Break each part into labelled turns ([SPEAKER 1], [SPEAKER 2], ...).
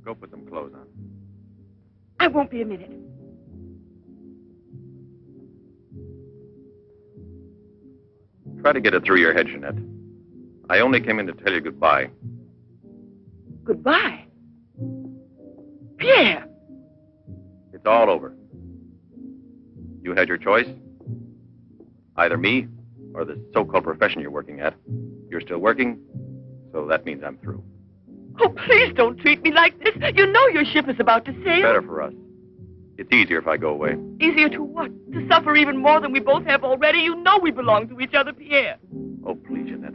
[SPEAKER 1] Go put some clothes on.
[SPEAKER 2] I won't be a minute.
[SPEAKER 1] Try to get it through your head, Jeanette. I only came in to tell you goodbye.
[SPEAKER 2] Goodbye? Pierre!
[SPEAKER 1] It's all over. You had your choice. Either me or the so-called profession you're working at. You're still working, so that means I'm through.
[SPEAKER 2] Oh, please don't treat me like this. You know your ship is about to sail.
[SPEAKER 1] Better for us. It's easier if I go away.
[SPEAKER 2] Easier to what? To suffer even more than we both have already? You know we belong to each other, Pierre.
[SPEAKER 1] Oh, please, Jeanette.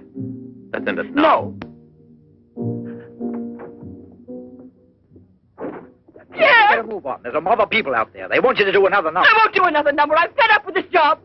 [SPEAKER 1] Let's end it now.
[SPEAKER 2] No. Pierre!
[SPEAKER 3] Better move on. There's a mob of people out there. They want you to do another number.
[SPEAKER 2] I won't do another number. I'm fed up with this job.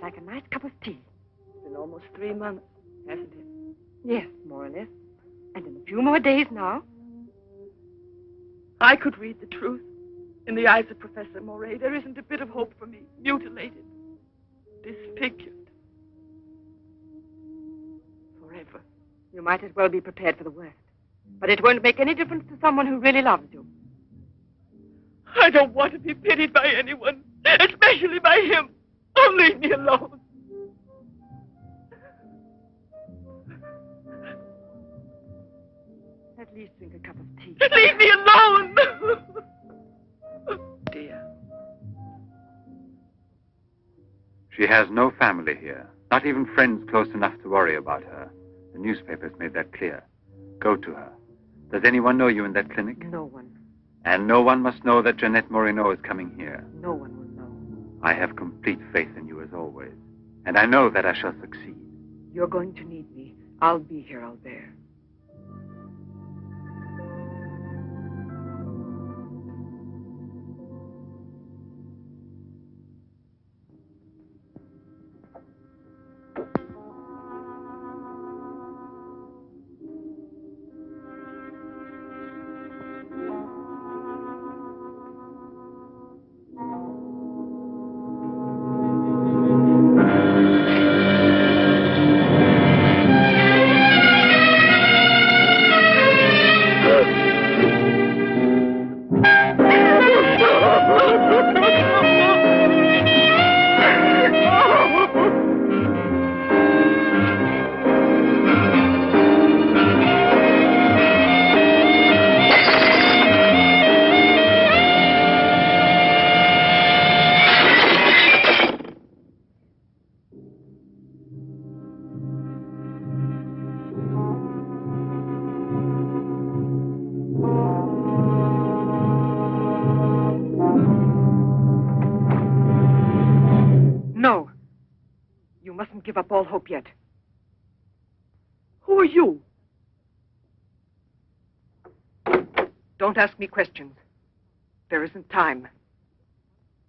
[SPEAKER 4] Like a nice cup of tea.
[SPEAKER 2] It's been almost 3 months, hasn't it?
[SPEAKER 4] Yes, more or less. And in a few more days now.
[SPEAKER 2] I could read the truth. In the eyes of Professor Moray, there isn't a bit of hope for me. Mutilated. Disfigured. Forever.
[SPEAKER 4] You might as well be prepared for the worst. But it won't make any difference to someone who really loves you.
[SPEAKER 2] I don't want to be pitied by anyone, especially by him. Oh, leave me alone.
[SPEAKER 4] At least drink a cup of tea.
[SPEAKER 2] Leave me alone! Dear.
[SPEAKER 5] She has no family here. Not even friends close enough to worry about her. The newspapers made that clear. Go to her. Does anyone know you in that clinic?
[SPEAKER 4] No one.
[SPEAKER 5] And no one must know that Jeanette Moreno is coming here.
[SPEAKER 4] No one will know.
[SPEAKER 5] I have complete faith in you as always. And I know that I shall succeed.
[SPEAKER 4] You're going to need me. I'll be here, Albert. Give up all hope yet.
[SPEAKER 2] Who are you?
[SPEAKER 4] Don't ask me questions. There isn't time.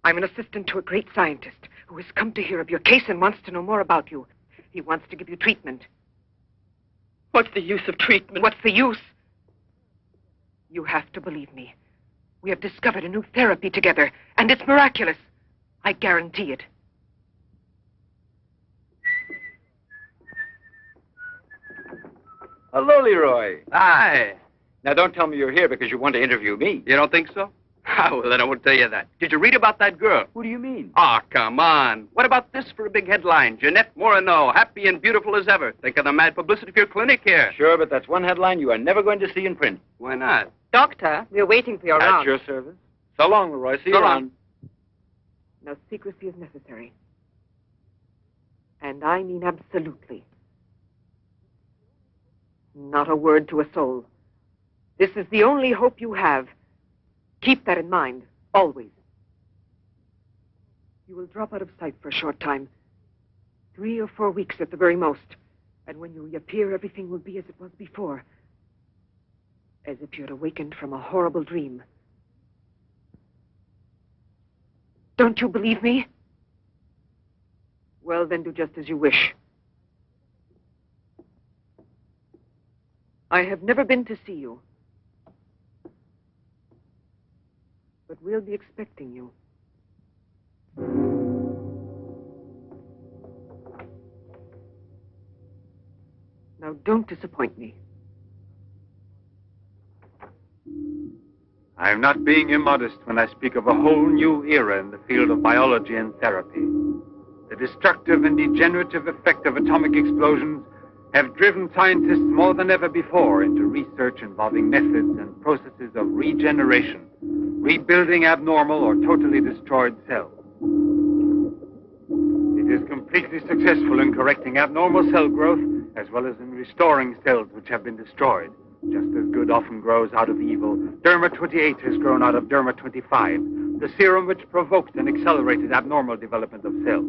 [SPEAKER 4] I'm an assistant to a great scientist who has come to hear of your case and wants to know more about you. He wants to give you treatment.
[SPEAKER 2] What's the use of treatment?
[SPEAKER 4] What's the use? You have to believe me. We have discovered a new therapy together, and it's miraculous. I guarantee it.
[SPEAKER 3] Hello, Leroy.
[SPEAKER 6] Hi.
[SPEAKER 3] Now, don't tell me you're here because you want to interview me.
[SPEAKER 6] You don't think so? Well, then I won't tell you that. Did you read about that girl?
[SPEAKER 3] Who do you mean?
[SPEAKER 6] Ah, come on. What about this for a big headline? Jeanette Moreno, happy and beautiful as ever. Think of the mad publicity for your clinic here.
[SPEAKER 3] Sure, but that's one headline you are never going to see in print.
[SPEAKER 6] Why not?
[SPEAKER 4] Doctor, we're waiting for your
[SPEAKER 3] At
[SPEAKER 4] round.
[SPEAKER 3] your service. So long, Leroy. See you
[SPEAKER 6] So long.
[SPEAKER 3] around.
[SPEAKER 4] No secrecy is necessary. And I mean absolutely. Not a word to a soul. This is the only hope you have. Keep that in mind, always. You will drop out of sight for a short time. 3 or 4 weeks at the very most. And when you reappear, everything will be as it was before. As if you had awakened from a horrible dream. Don't you believe me? Well, then do just as you wish. I have never been to see you. But we'll be expecting you. Now, don't disappoint me.
[SPEAKER 5] I am not being immodest when I speak of a whole new era in the field of biology and therapy. The destructive and degenerative effect of atomic explosions have driven scientists more than ever before into research involving methods and processes of regeneration, rebuilding abnormal or totally destroyed cells. It is completely successful in correcting abnormal cell growth as well as in restoring cells which have been destroyed. Just as good often grows out of evil, Derma 28 has grown out of Derma 25, the serum which provoked and accelerated abnormal development of cells.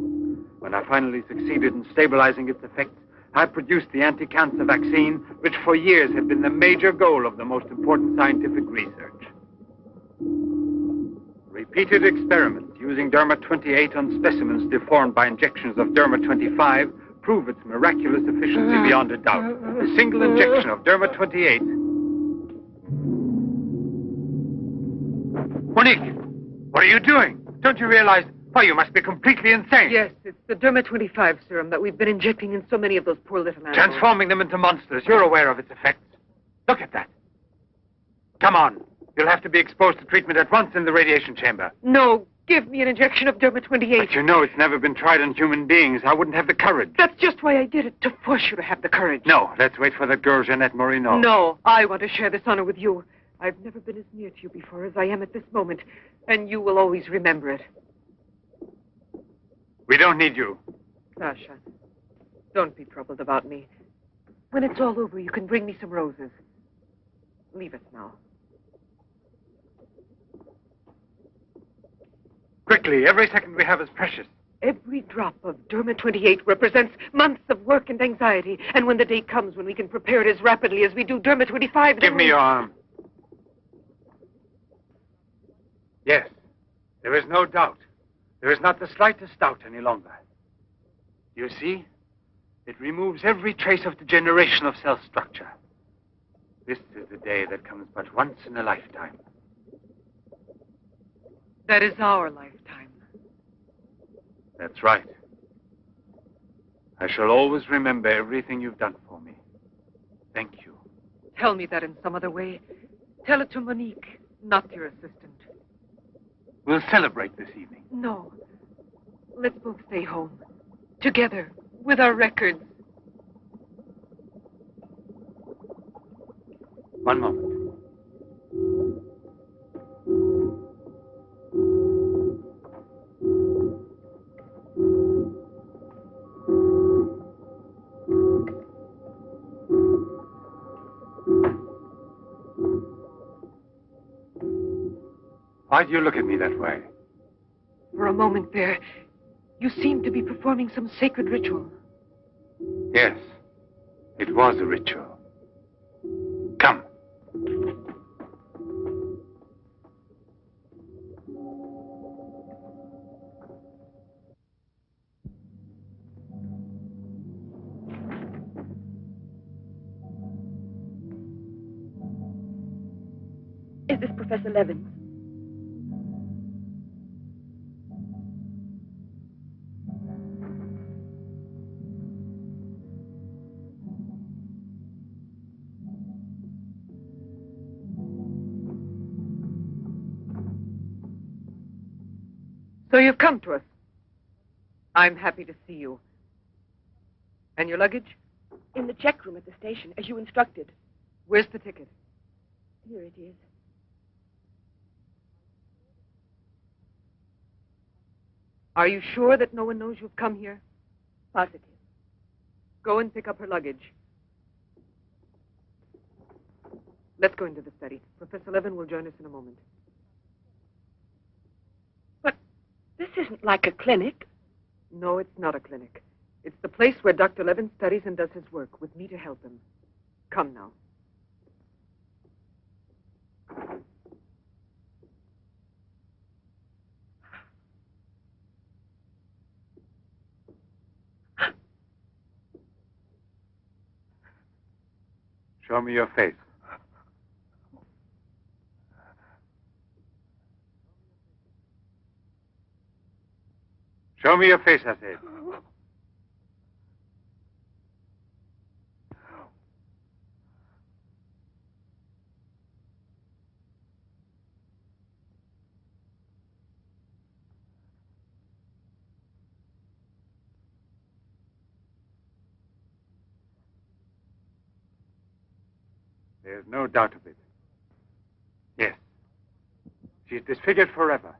[SPEAKER 5] When I finally succeeded in stabilizing its effects, I produced the anti-cancer vaccine, which for years had been the major goal of the most important scientific research. Repeated experiments using Derma 28 on specimens deformed by injections of Derma 25 prove its miraculous efficiency beyond a doubt. A single injection of Derma 28... Monique! What are you doing? Don't you realize... Why, you must be completely insane.
[SPEAKER 4] Yes, it's the Derma 25 serum that we've been injecting in so many of those poor little animals.
[SPEAKER 5] Transforming them into monsters. You're aware of its effects. Look at that. Come on. You'll have to be exposed to treatment at once in the radiation chamber.
[SPEAKER 4] No, give me an injection of Derma 28.
[SPEAKER 5] But you know it's never been tried on human beings. I wouldn't have the courage.
[SPEAKER 4] That's just why I did it, to force you to have the courage.
[SPEAKER 5] No, let's wait for that girl, Jeanette Morino.
[SPEAKER 4] No, I want to share this honor with you. I've never been as near to you before as I am at this moment, and you will always remember it.
[SPEAKER 5] We don't need you.
[SPEAKER 4] Sasha, don't be troubled about me. When it's all over, you can bring me some roses. Leave us now.
[SPEAKER 5] Quickly, every second we have is precious.
[SPEAKER 4] Every drop of Derma 28 represents months of work and anxiety. And when the day comes when we can prepare it as rapidly as we do Derma 25...
[SPEAKER 5] Give me your arm. Yes, there is no doubt. There is not the slightest doubt any longer. You see, it removes every trace of degeneration of cell structure. This is the day that comes but once in a lifetime.
[SPEAKER 4] That is our lifetime.
[SPEAKER 5] That's right. I shall always remember everything you've done for me. Thank you.
[SPEAKER 4] Tell me that in some other way. Tell it to Monique, not your assistant.
[SPEAKER 5] We'll celebrate this evening.
[SPEAKER 4] No. Let's both stay home. Together, with our records.
[SPEAKER 5] One moment. Why do you look at me that way?
[SPEAKER 4] For a moment there, you seemed to be performing some sacred ritual.
[SPEAKER 5] Yes, it was a ritual. Come.
[SPEAKER 2] Is this Professor Levins?
[SPEAKER 4] So you've come to us. I'm happy to see you. And your luggage?
[SPEAKER 2] In the check room at the station, as you instructed.
[SPEAKER 4] Where's the ticket?
[SPEAKER 2] Here it is.
[SPEAKER 4] Are you sure that no one knows you've come here?
[SPEAKER 2] Positive.
[SPEAKER 4] Go and pick up her luggage. Let's go into the study. Professor Levin will join us in a moment.
[SPEAKER 2] But this isn't like a clinic.
[SPEAKER 4] No, it's not a clinic. It's the place where Dr. Levin studies and does his work, with me to help him. Come now.
[SPEAKER 5] Show me your face. Show me your face, I said. There's no doubt of it. Yes. She's disfigured forever.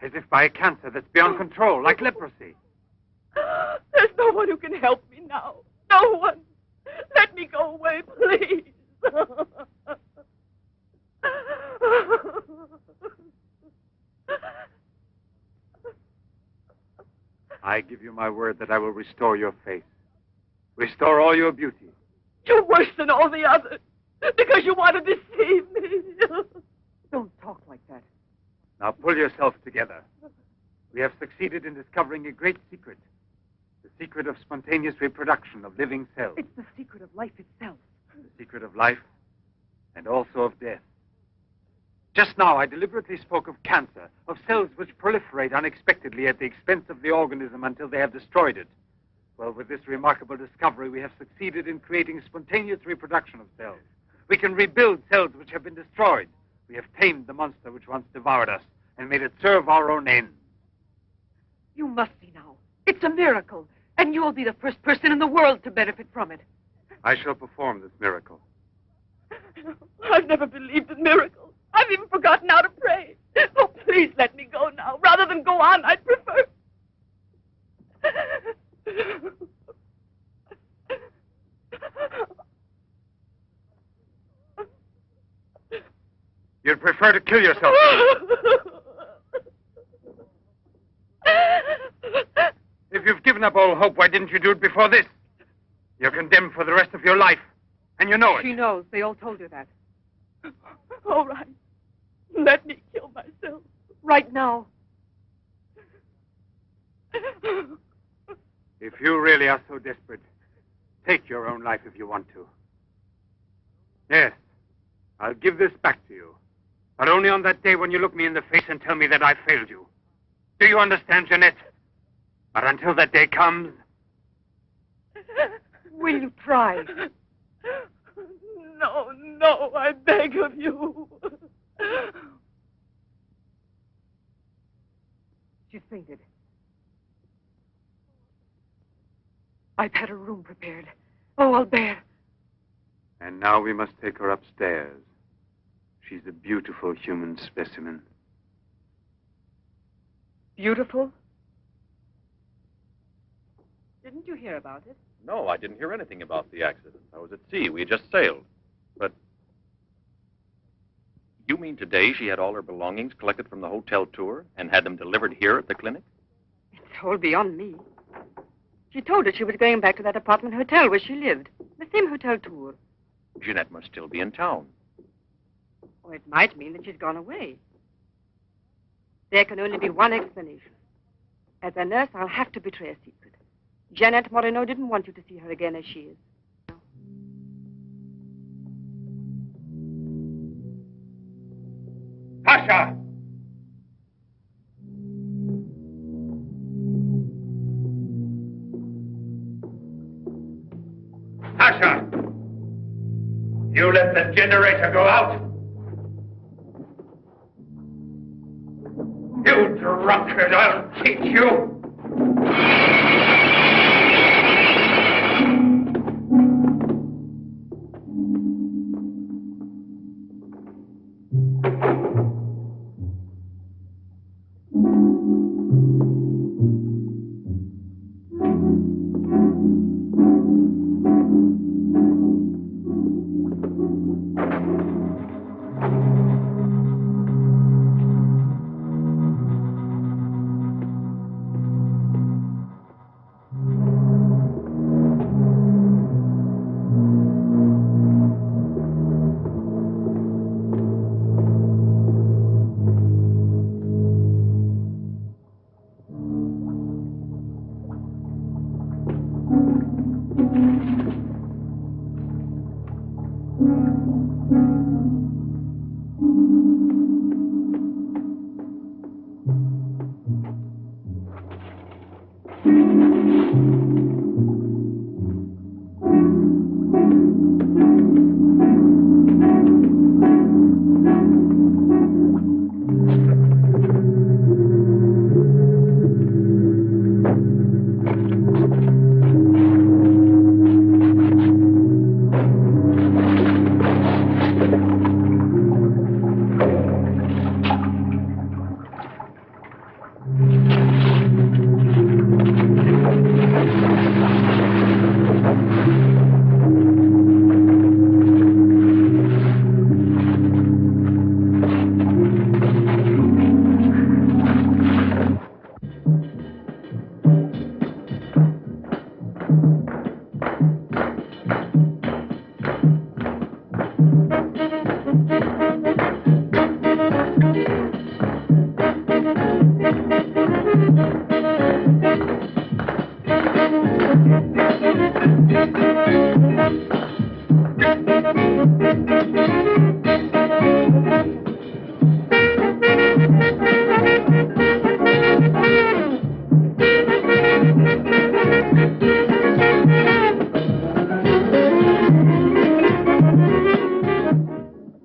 [SPEAKER 5] As if by a cancer that's beyond control, like leprosy.
[SPEAKER 2] There's no one who can help me now. No one. Let me go away, please.
[SPEAKER 5] I give you my word that I will restore your face. Restore all your beauty.
[SPEAKER 2] You're worse than all the others. Because you want to deceive me.
[SPEAKER 4] Don't talk like that.
[SPEAKER 5] Now pull yourself together. We have succeeded in discovering a great secret. The secret of spontaneous reproduction of living cells.
[SPEAKER 4] It's the secret of life itself.
[SPEAKER 5] The secret of life and also of death. Just now, I deliberately spoke of cancer, of cells which proliferate unexpectedly at the expense of the organism until they have destroyed it. Well, with this remarkable discovery, we have succeeded in creating spontaneous reproduction of cells. We can rebuild cells which have been destroyed. We have tamed the monster which once devoured us and made it serve our own ends.
[SPEAKER 4] You must see now. It's a miracle. And you'll be the first person in the world to benefit from it.
[SPEAKER 5] I shall perform this miracle.
[SPEAKER 2] I've never believed in miracles. I've even forgotten how to pray. Oh, please let me go now. Rather than go on, I'd prefer...
[SPEAKER 5] You'd prefer to kill yourself. If you've given up all hope, why didn't you do it before this? You're condemned for the rest of your life, and you know it.
[SPEAKER 4] She knows. They all told her that.
[SPEAKER 2] All right. Let me kill myself.
[SPEAKER 4] Right now.
[SPEAKER 5] If you really are so desperate, take your own life if you want to. Yes, I'll give this back to you. But only on that day when you look me in the face and tell me that I failed you. Do you understand, Jeanette? But until that day comes...
[SPEAKER 4] Will you try?
[SPEAKER 2] No, no, I beg of you.
[SPEAKER 4] She's fainted. I've had her room prepared. Oh, I'll bear.
[SPEAKER 5] And now we must take her upstairs. She's a beautiful human specimen.
[SPEAKER 4] Beautiful? Didn't you hear about it?
[SPEAKER 1] No, I didn't hear anything about the accident. I was at sea. We had just sailed. But you mean today she had all her belongings collected from the hotel tour and had them delivered here at the clinic?
[SPEAKER 7] It's all beyond me. She told us she was going back to that apartment hotel where she lived. The same hotel tour.
[SPEAKER 1] Jeanette must still be in town.
[SPEAKER 7] Or it might mean that she's gone away. There can only be one explanation. As a nurse, I'll have to betray a secret. Janet Moreno didn't want you to see her again as she is.
[SPEAKER 5] Pasha! Pasha! You let the generator go out? You drunkard, I'll teach you!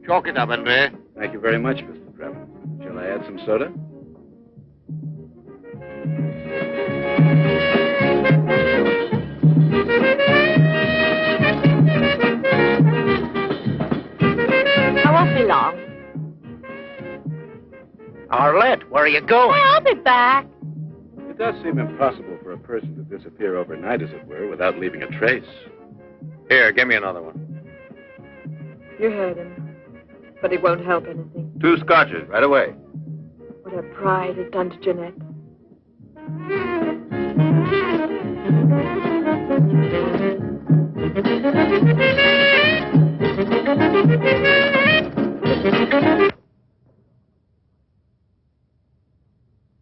[SPEAKER 3] Chalk it up, Andre.
[SPEAKER 1] Thank you very much, Mr. Trevor. Shall I add some soda?
[SPEAKER 2] I won't be long.
[SPEAKER 3] Arlette, where are you going?
[SPEAKER 2] I'll be back.
[SPEAKER 1] It does seem impossible for a person to disappear overnight, as it were, without leaving a trace. Here, give me another one.
[SPEAKER 7] You heard him. But it won't help anything.
[SPEAKER 1] 2 scotches, right away.
[SPEAKER 7] What her pride has done to Jeanette.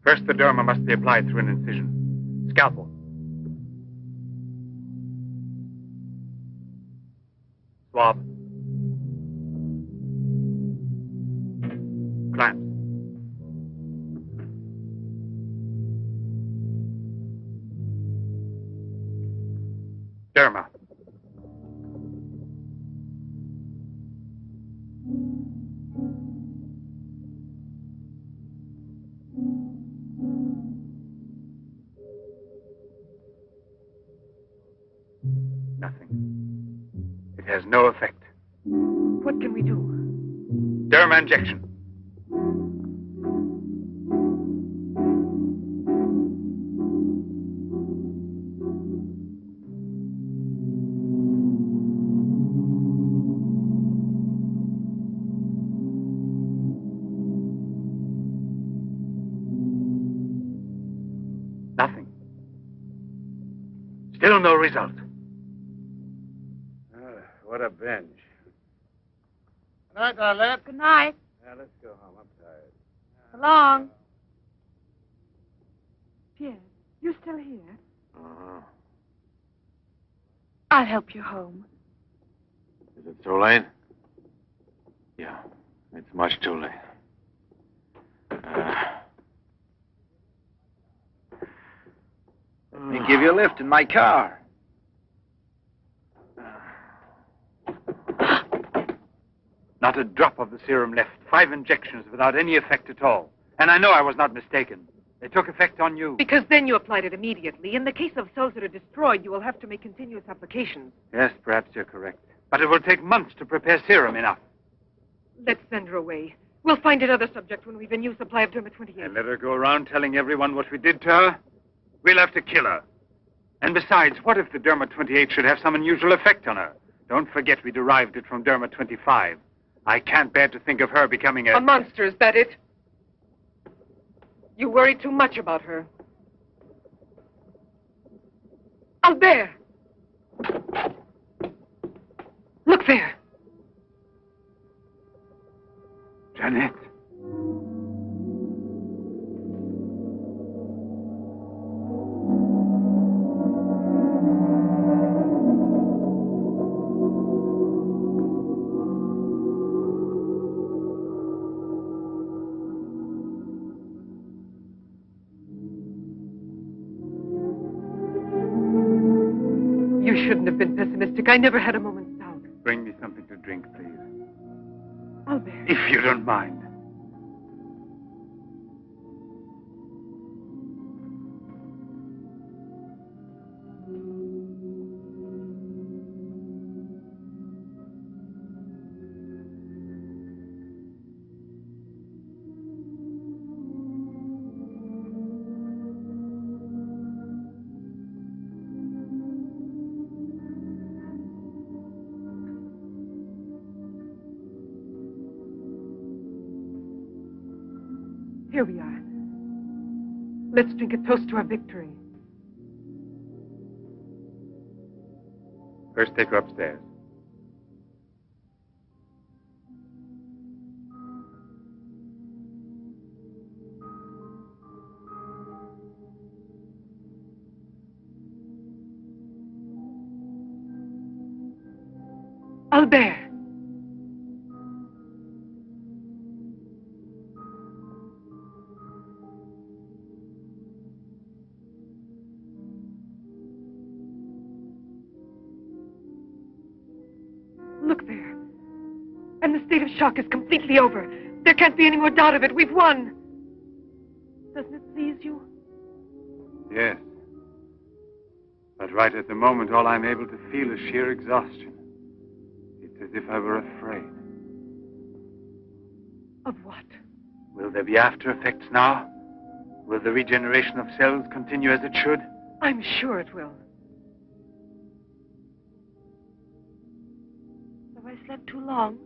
[SPEAKER 5] First, the derma must be applied through an incision. Scalpel. Swab. Clamps. Derma. Nothing. It has no effect.
[SPEAKER 4] What can we do?
[SPEAKER 5] Derma injection. Nothing. Still no result.
[SPEAKER 1] What a binge.
[SPEAKER 3] Good night, Arlette.
[SPEAKER 2] Good night.
[SPEAKER 1] Now, let's go home. I'm tired.
[SPEAKER 2] So long.
[SPEAKER 4] Pierre, you still here?
[SPEAKER 1] Uh-huh.
[SPEAKER 2] I'll help you home.
[SPEAKER 1] Is it too late? Yeah, it's much too late.
[SPEAKER 3] Let me give you a lift in my car.
[SPEAKER 5] Not a drop of the serum left. 5 injections without any effect at all. And I know I was not mistaken. They took effect on you.
[SPEAKER 4] Because then you applied it immediately. In the case of cells that are destroyed, you will have to make continuous applications.
[SPEAKER 5] Yes, perhaps you're correct. But it will take months to prepare serum enough.
[SPEAKER 4] Let's send her away. We'll find another subject when we've a new supply of Derma 28.
[SPEAKER 5] And let her go around telling everyone what we did to her? We'll have to kill her. And besides, what if the Derma 28 should have some unusual effect on her? Don't forget we derived it from Derma 25. I can't bear to think of her becoming
[SPEAKER 4] A monster, is that it? You worry too much about her. Albert! Look there.
[SPEAKER 5] Jeanette.
[SPEAKER 4] You shouldn't have been pessimistic. I never had a moment's doubt.
[SPEAKER 5] Bring me something to drink, please.
[SPEAKER 4] Albert.
[SPEAKER 5] If you don't mind.
[SPEAKER 4] Here we are. Let's drink a toast to our victory.
[SPEAKER 5] First, take her upstairs.
[SPEAKER 4] Albert! Look there. And the state of shock is completely over. There can't be any more doubt of it. We've won. Doesn't it please you?
[SPEAKER 5] Yes. But right at the moment, all I'm able to feel is sheer exhaustion. It's as if I were afraid.
[SPEAKER 4] Of what?
[SPEAKER 5] Will there be after effects now? Will the regeneration of cells continue as it should?
[SPEAKER 4] I'm sure it will.
[SPEAKER 2] Have I slept too long?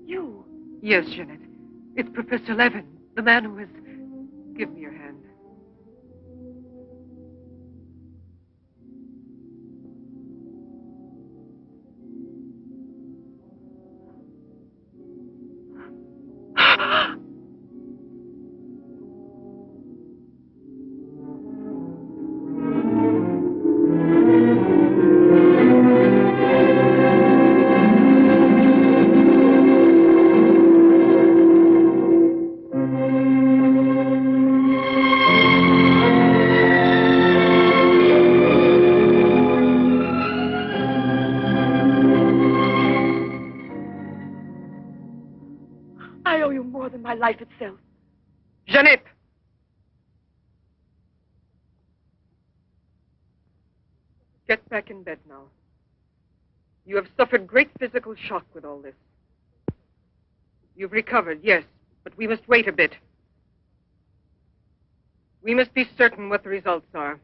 [SPEAKER 2] You.
[SPEAKER 4] Yes, Jeanette. It's Professor Levin, the man who has... Give me your hand.
[SPEAKER 2] I owe you more than my life itself.
[SPEAKER 4] Jeanette! Get back in bed now. You have suffered great physical shock with all this. You've recovered, yes, but we must wait a bit. We must be certain what the results are.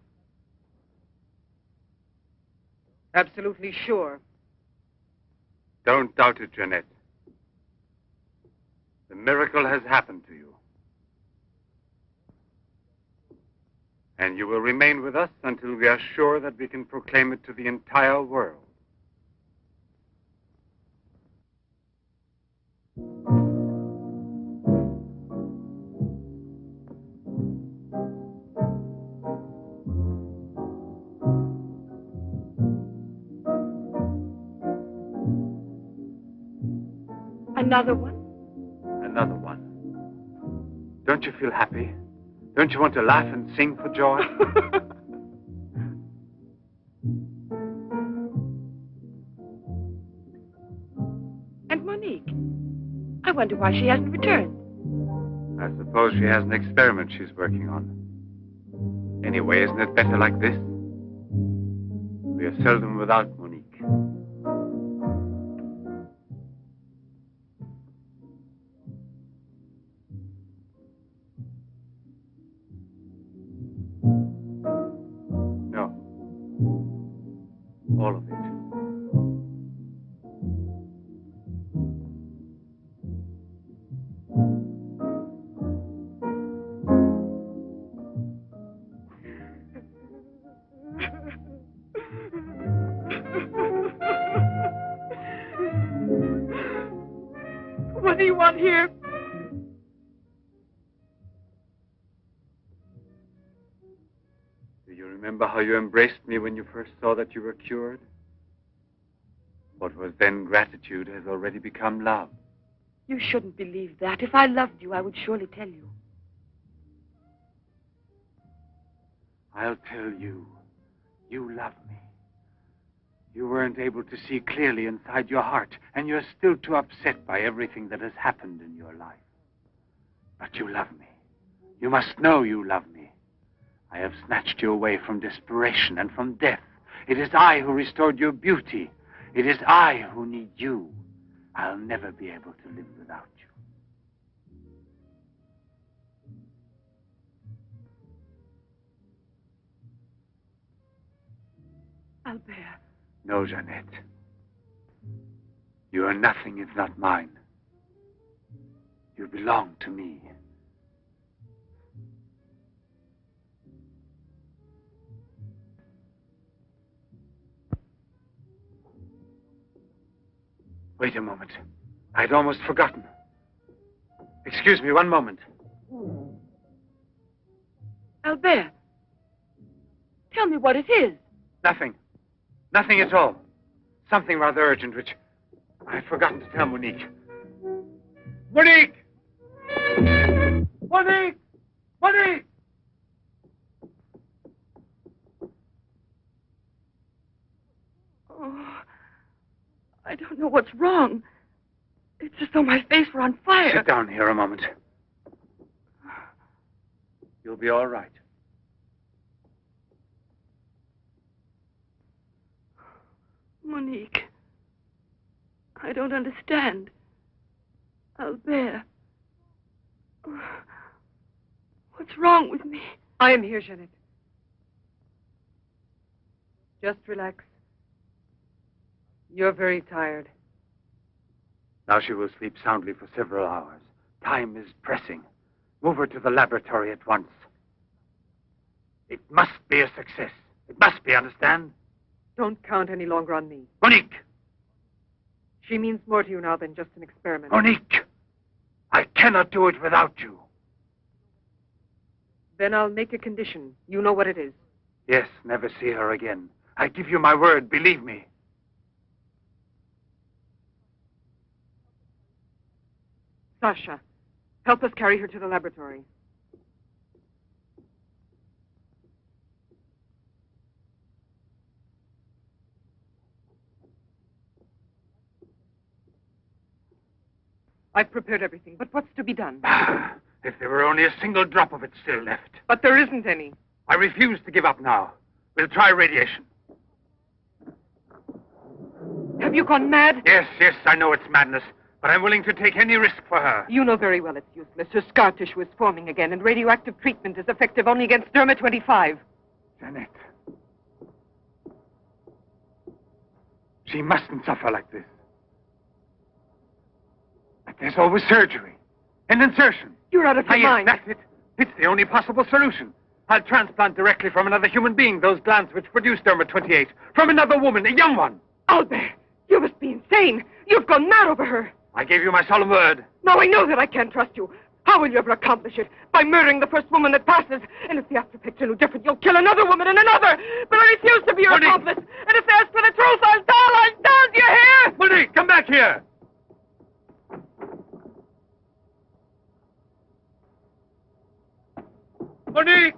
[SPEAKER 4] Absolutely sure.
[SPEAKER 5] Don't doubt it, Jeanette. The miracle has happened to you. And you will remain with us until we are sure that we can proclaim it to the entire world.
[SPEAKER 2] Another one?
[SPEAKER 5] Another one. Don't you feel happy? Don't you want to laugh and sing for joy?
[SPEAKER 2] And Monique? I wonder why she hasn't returned.
[SPEAKER 5] I suppose she has an experiment she's working on. Anyway, isn't it better like this? We are seldom without Monique. No. All of it.
[SPEAKER 2] What do you want here?
[SPEAKER 5] Do you remember how you embraced me when you first saw that you were cured? What was then gratitude has already become love.
[SPEAKER 2] You shouldn't believe that. If I loved you, I would surely tell you.
[SPEAKER 5] I'll tell you. You love me. You weren't able to see clearly inside your heart, and you're still too upset by everything that has happened in your life. But you love me. You must know you love me. I have snatched you away from desperation and from death. It is I who restored your beauty. It is I who need you. I'll never be able to live without you.
[SPEAKER 2] Albert.
[SPEAKER 5] No, Jeanette. You are nothing if not mine. You belong to me. Wait a moment. I'd almost forgotten. Excuse me, one moment.
[SPEAKER 2] Albert. Tell me what it is.
[SPEAKER 5] Nothing. Nothing at all. Something rather urgent, which I'd forgotten to tell Monique. Monique! Monique! Monique!
[SPEAKER 2] Oh, I don't know what's wrong. It's as though my face were on fire.
[SPEAKER 5] Sit down here a moment. You'll be all right.
[SPEAKER 2] Monique. I don't understand. Albert. What's wrong with me?
[SPEAKER 4] I am here, Jeanette. Just relax. You're very tired.
[SPEAKER 5] Now she will sleep soundly for several hours. Time is pressing. Move her to the laboratory at once. It must be a success. It must be, understand?
[SPEAKER 4] Don't count any longer on me.
[SPEAKER 5] Monique!
[SPEAKER 4] She means more to you now than just an experiment.
[SPEAKER 5] Monique! I cannot do it without you.
[SPEAKER 4] Then I'll make a condition. You know what it is.
[SPEAKER 5] Yes, never see her again. I give you my word, believe me.
[SPEAKER 4] Sasha, help us carry her to the laboratory. I've prepared everything, but what's to be done?
[SPEAKER 5] If there were only a single drop of it still left.
[SPEAKER 4] But there isn't any.
[SPEAKER 5] I refuse to give up now. We'll try radiation.
[SPEAKER 4] Have you gone mad?
[SPEAKER 5] Yes, I know it's madness, but I'm willing to take any risk for her.
[SPEAKER 4] You know very well it's useless. Her scar tissue is forming again, and radioactive treatment is effective only against derma 25.
[SPEAKER 5] Jeanette. She mustn't suffer like this. But there's always surgery. An insertion.
[SPEAKER 4] You're out of your mind.
[SPEAKER 5] That's it. It's the only possible solution. I'll transplant directly from another human being those glands which produce derma 28. From another woman, a young one.
[SPEAKER 4] Albert, you must be insane. You've gone mad over her.
[SPEAKER 5] I gave you my solemn word.
[SPEAKER 4] Now I know that I can't trust you. How will you ever accomplish it? By murdering the first woman that passes. And if the aftereffects are no different, you'll kill another woman and another. But I refuse to be your accomplice. And if they ask for the truth, I'll tell. Do you hear?
[SPEAKER 5] Monique, come back here. Monique!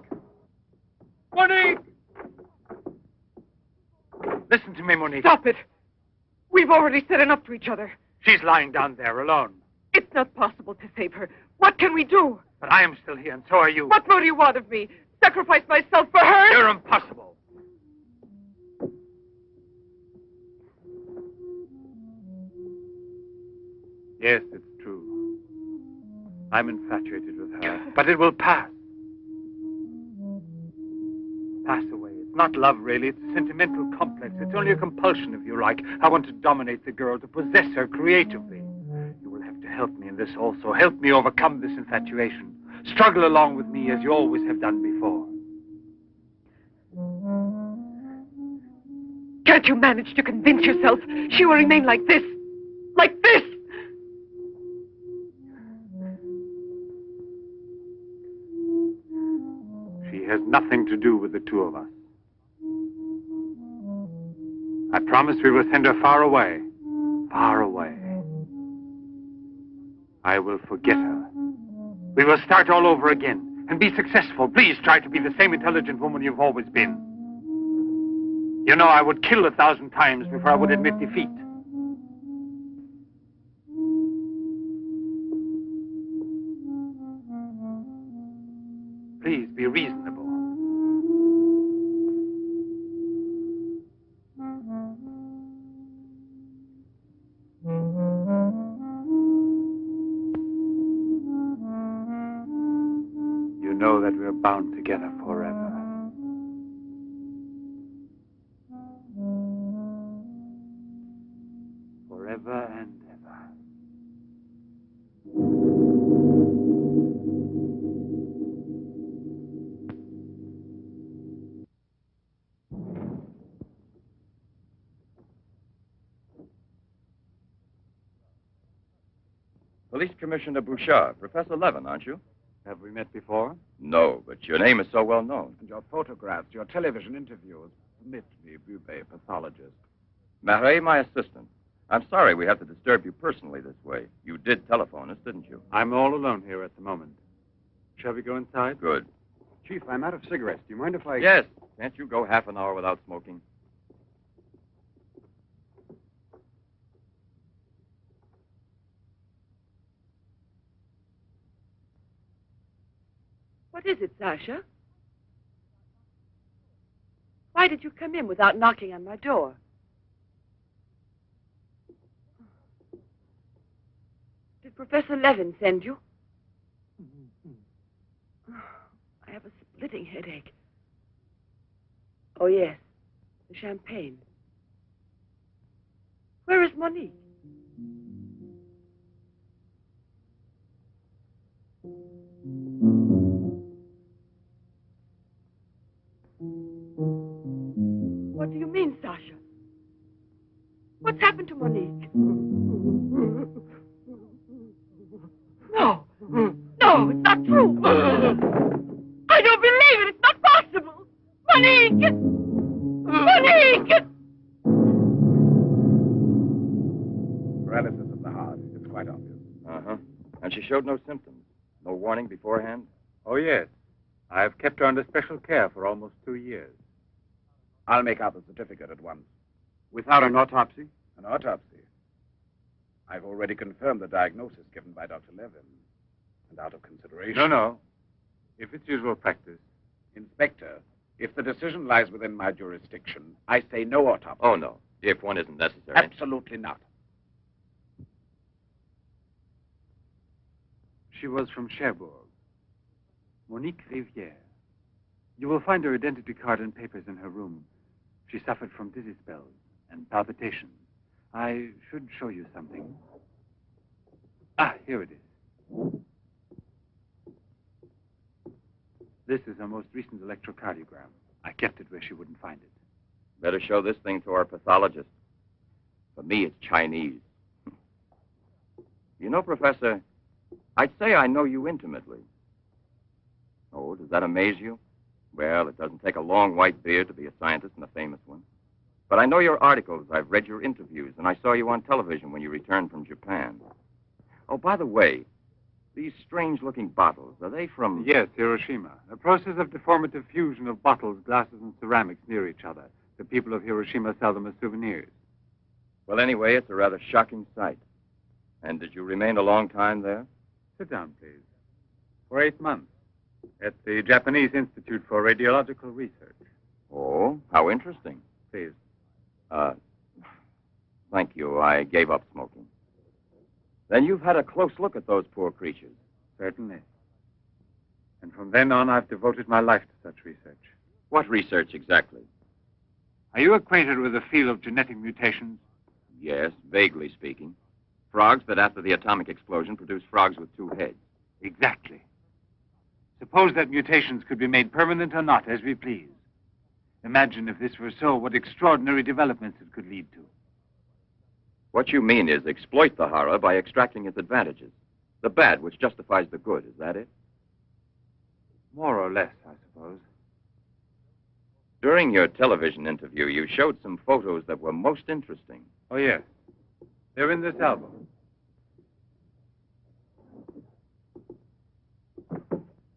[SPEAKER 5] Monique! Listen to me, Monique.
[SPEAKER 4] Stop it. We've already said enough to each other.
[SPEAKER 5] She's lying down there alone.
[SPEAKER 4] It's not possible to save her. What can we do?
[SPEAKER 5] But I am still here, and so are you.
[SPEAKER 4] What more do you want of me? Sacrifice myself for her?
[SPEAKER 5] You're impossible. Yes, it's true. I'm infatuated with her. But it will pass. Pass away. It's not love, really. It's a sentimental complex. It's only a compulsion, if you like. I want to dominate the girl, to possess her creatively. You will have to help me in this also. Help me overcome this infatuation. Struggle along with me as you always have done before.
[SPEAKER 4] Can't you manage to convince yourself she will remain like this? Like this?
[SPEAKER 5] She has nothing to do with the two of us. I promise we will send her far away. Far away. I will forget her. We will start all over again. and be successful, please try to be the same intelligent woman you've always been. You know, I would kill 1,000 times before I would admit defeat. Please be reasonable. You know that we're bound together forever. Forever and ever.
[SPEAKER 1] Police Commissioner Bouchard, Professor Levin, aren't you?
[SPEAKER 5] Have we met before?
[SPEAKER 1] No, but your name is so well known.
[SPEAKER 3] And your photographs, your television interviews. Permit me, Bube, pathologist.
[SPEAKER 1] Marais, my assistant. I'm sorry we have to disturb you personally this way. You did telephone us, didn't you?
[SPEAKER 5] I'm all alone here at the moment. Shall we go inside?
[SPEAKER 1] Good.
[SPEAKER 3] Chief, I'm out of cigarettes. Do you mind if I...
[SPEAKER 1] Yes. Can't you go half an hour without smoking?
[SPEAKER 2] What is it, Sasha? Why did you come in without knocking on my door? Did Professor Levin send you? I have a splitting headache. Oh, yes. The champagne. Where is Monique? What do you mean, Sasha? What's happened to Monique? No. No, it's not true. I don't believe it. It's not possible. Monique! Monique!
[SPEAKER 3] Paralysis of the heart. It's quite obvious.
[SPEAKER 1] Uh-huh. And she showed no symptoms. No warning beforehand?
[SPEAKER 5] Oh, yes. I've kept her under special care for almost 2 years.
[SPEAKER 3] I'll make out the certificate at once.
[SPEAKER 5] Without an autopsy?
[SPEAKER 3] An autopsy. I've already confirmed the diagnosis given by Dr. Levin. And out of consideration...
[SPEAKER 5] No. If it's usual practice.
[SPEAKER 3] Inspector, if the decision lies within my jurisdiction, I say no autopsy.
[SPEAKER 1] Oh, no. If one isn't necessary.
[SPEAKER 3] Absolutely not.
[SPEAKER 5] She was from Cherbourg. Monique Rivière. You will find her identity card and papers in her room. She suffered from dizzy spells and palpitations. I should show you something. Ah, here it is. This is her most recent electrocardiogram. I kept it where she wouldn't find it.
[SPEAKER 1] Better show this thing to our pathologist. For me, it's Chinese. You know, Professor, I'd say I know you intimately. Oh, does that amaze you? Well, it doesn't take a long white beard to be a scientist and a famous one. But I know your articles, I've read your interviews, and I saw you on television when you returned from Japan. Oh, by the way, these strange-looking bottles, are they from...
[SPEAKER 5] Yes, Hiroshima. A process of deformative fusion of bottles, glasses, and ceramics near each other. The people of Hiroshima sell them as souvenirs.
[SPEAKER 1] Well, anyway, it's a rather shocking sight. And did you remain a long time there?
[SPEAKER 5] Sit down, please. For 8 months. At the Japanese Institute for Radiological Research.
[SPEAKER 1] Oh, how interesting.
[SPEAKER 5] Please.
[SPEAKER 1] Thank you. I gave up smoking. Then you've had a close look at those poor creatures.
[SPEAKER 5] Certainly. And from then on, I've devoted my life to such research.
[SPEAKER 1] What research exactly?
[SPEAKER 5] Are you acquainted with the field of genetic mutations?
[SPEAKER 1] Yes, vaguely speaking. Frogs that after the atomic explosion produced frogs with 2 heads.
[SPEAKER 5] Exactly. Suppose that mutations could be made permanent or not, as we please. Imagine if this were so, what extraordinary developments it could lead to.
[SPEAKER 1] What you mean is exploit the horror by extracting its advantages. The bad which justifies the good, is that it?
[SPEAKER 5] More or less, I suppose.
[SPEAKER 1] During your television interview, you showed some photos that were most interesting.
[SPEAKER 5] Oh, yes. They're in this album.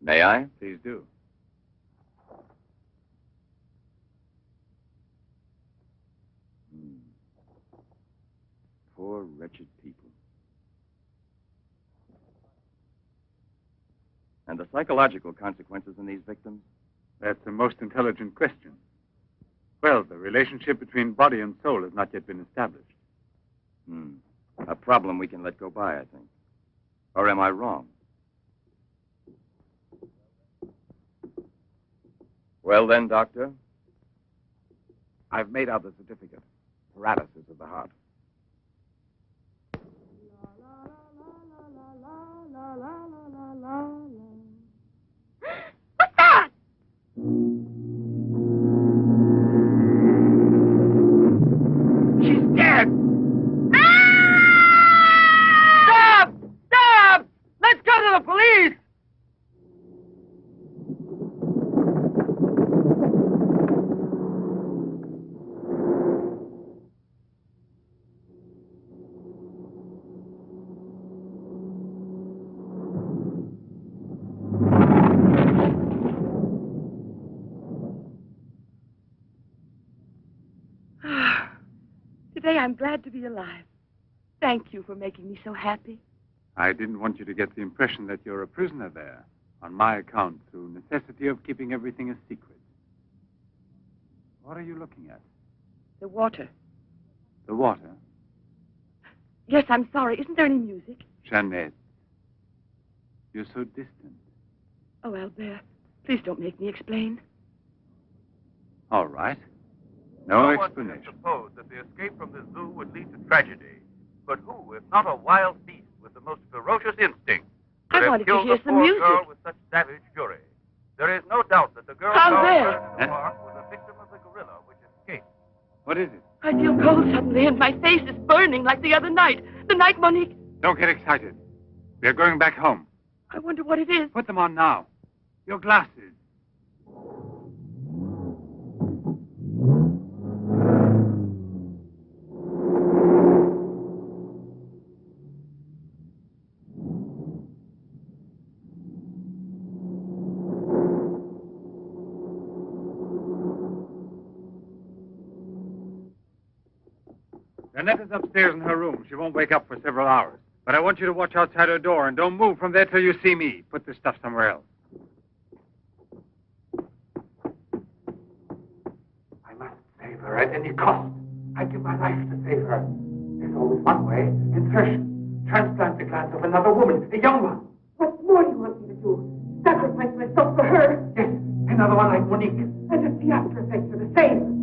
[SPEAKER 1] May I?
[SPEAKER 3] Please do.
[SPEAKER 1] Poor, wretched people. And the psychological consequences in these victims?
[SPEAKER 5] That's the most intelligent question. Well, the relationship between body and soul has not yet been established.
[SPEAKER 1] A problem we can let go by, I think. Or am I wrong? Well then, Doctor?
[SPEAKER 3] I've made out the certificate. Paralysis of the heart.
[SPEAKER 2] What's that?
[SPEAKER 6] She's dead! Stop! Stop! Let's go to the police!
[SPEAKER 2] Today I'm glad to be alive. Thank you for making me so happy.
[SPEAKER 5] I didn't want you to get the impression that you're a prisoner there, on my account, through necessity of keeping everything a secret. What are you looking at?
[SPEAKER 2] The water.
[SPEAKER 5] The water?
[SPEAKER 2] Yes, I'm sorry. Isn't there any music?
[SPEAKER 5] Jeanette, you're so distant.
[SPEAKER 2] Oh, Albert, please don't make me explain.
[SPEAKER 5] All right. No explanation.
[SPEAKER 8] Suppose that the escape from the zoo would lead to tragedy. But who, if not a wild beast with the most ferocious instinct, could
[SPEAKER 2] I
[SPEAKER 8] have
[SPEAKER 2] wanted to
[SPEAKER 8] killed
[SPEAKER 2] hear
[SPEAKER 8] the
[SPEAKER 2] some
[SPEAKER 8] poor
[SPEAKER 2] music.
[SPEAKER 8] girl with such savage fury? There is no doubt that the girl
[SPEAKER 2] How
[SPEAKER 8] found
[SPEAKER 2] there?
[SPEAKER 8] in the park was a victim of the gorilla which escaped.
[SPEAKER 5] What is it?
[SPEAKER 2] I feel cold suddenly, and my face is burning like the other night. The night Monique...
[SPEAKER 5] Don't get excited. We're going back home.
[SPEAKER 2] I wonder what it is.
[SPEAKER 5] Put them on now. Your glasses. Jeanette is upstairs in her room. She won't wake up for several hours. But I want you to watch outside her door and don't move from there till you see me. Put this stuff somewhere else.
[SPEAKER 9] I must save her at any cost. I'd give my life to save her. There's always one way. Insertion. Transplant the glands of another woman, a young one.
[SPEAKER 4] What more do you want me to do? Sacrifice myself for her?
[SPEAKER 9] Yes, another one like Monique.
[SPEAKER 4] And if the after effects are the same.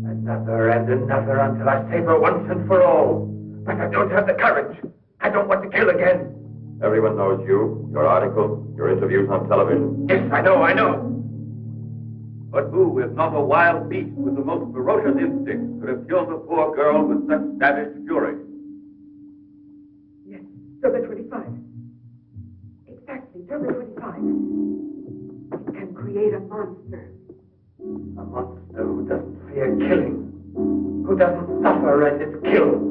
[SPEAKER 9] Another and another until I save her once and for all. But I don't have the courage. I don't want to kill again.
[SPEAKER 1] Everyone knows you, your articles, your interviews on television.
[SPEAKER 9] Yes, I know.
[SPEAKER 8] But who, if not a wild beast with the most ferocious instinct, could have killed the poor girl with such savage fury?
[SPEAKER 4] Yes, Turbo 25. Exactly, Turbo 25. It can create a monster.
[SPEAKER 9] A monster who doesn't fear killing. Who doesn't suffer as it's killed.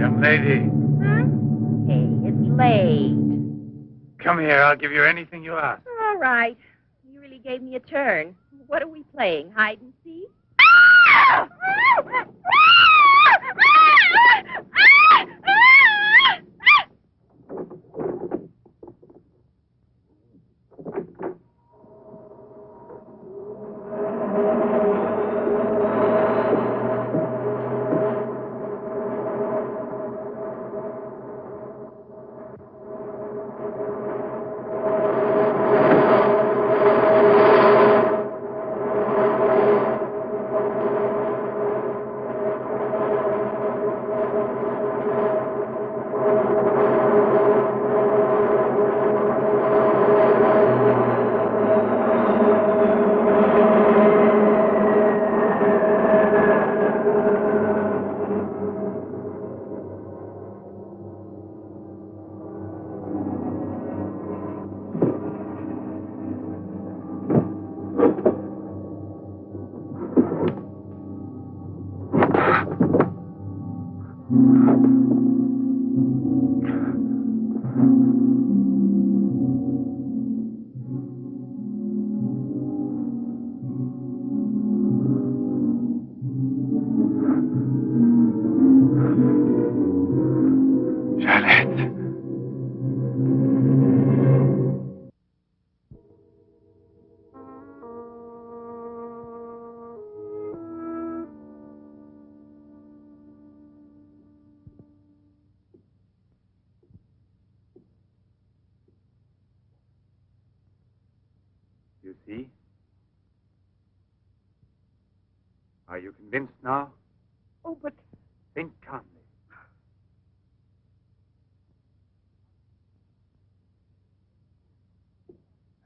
[SPEAKER 5] Young lady,
[SPEAKER 10] Hey, it's late.
[SPEAKER 5] come here. I'll give you anything you ask.
[SPEAKER 10] All right. You really gave me a turn. What are we playing? Hide and seek?
[SPEAKER 5] You see? Are you convinced now?
[SPEAKER 4] Oh, but
[SPEAKER 5] Think calmly.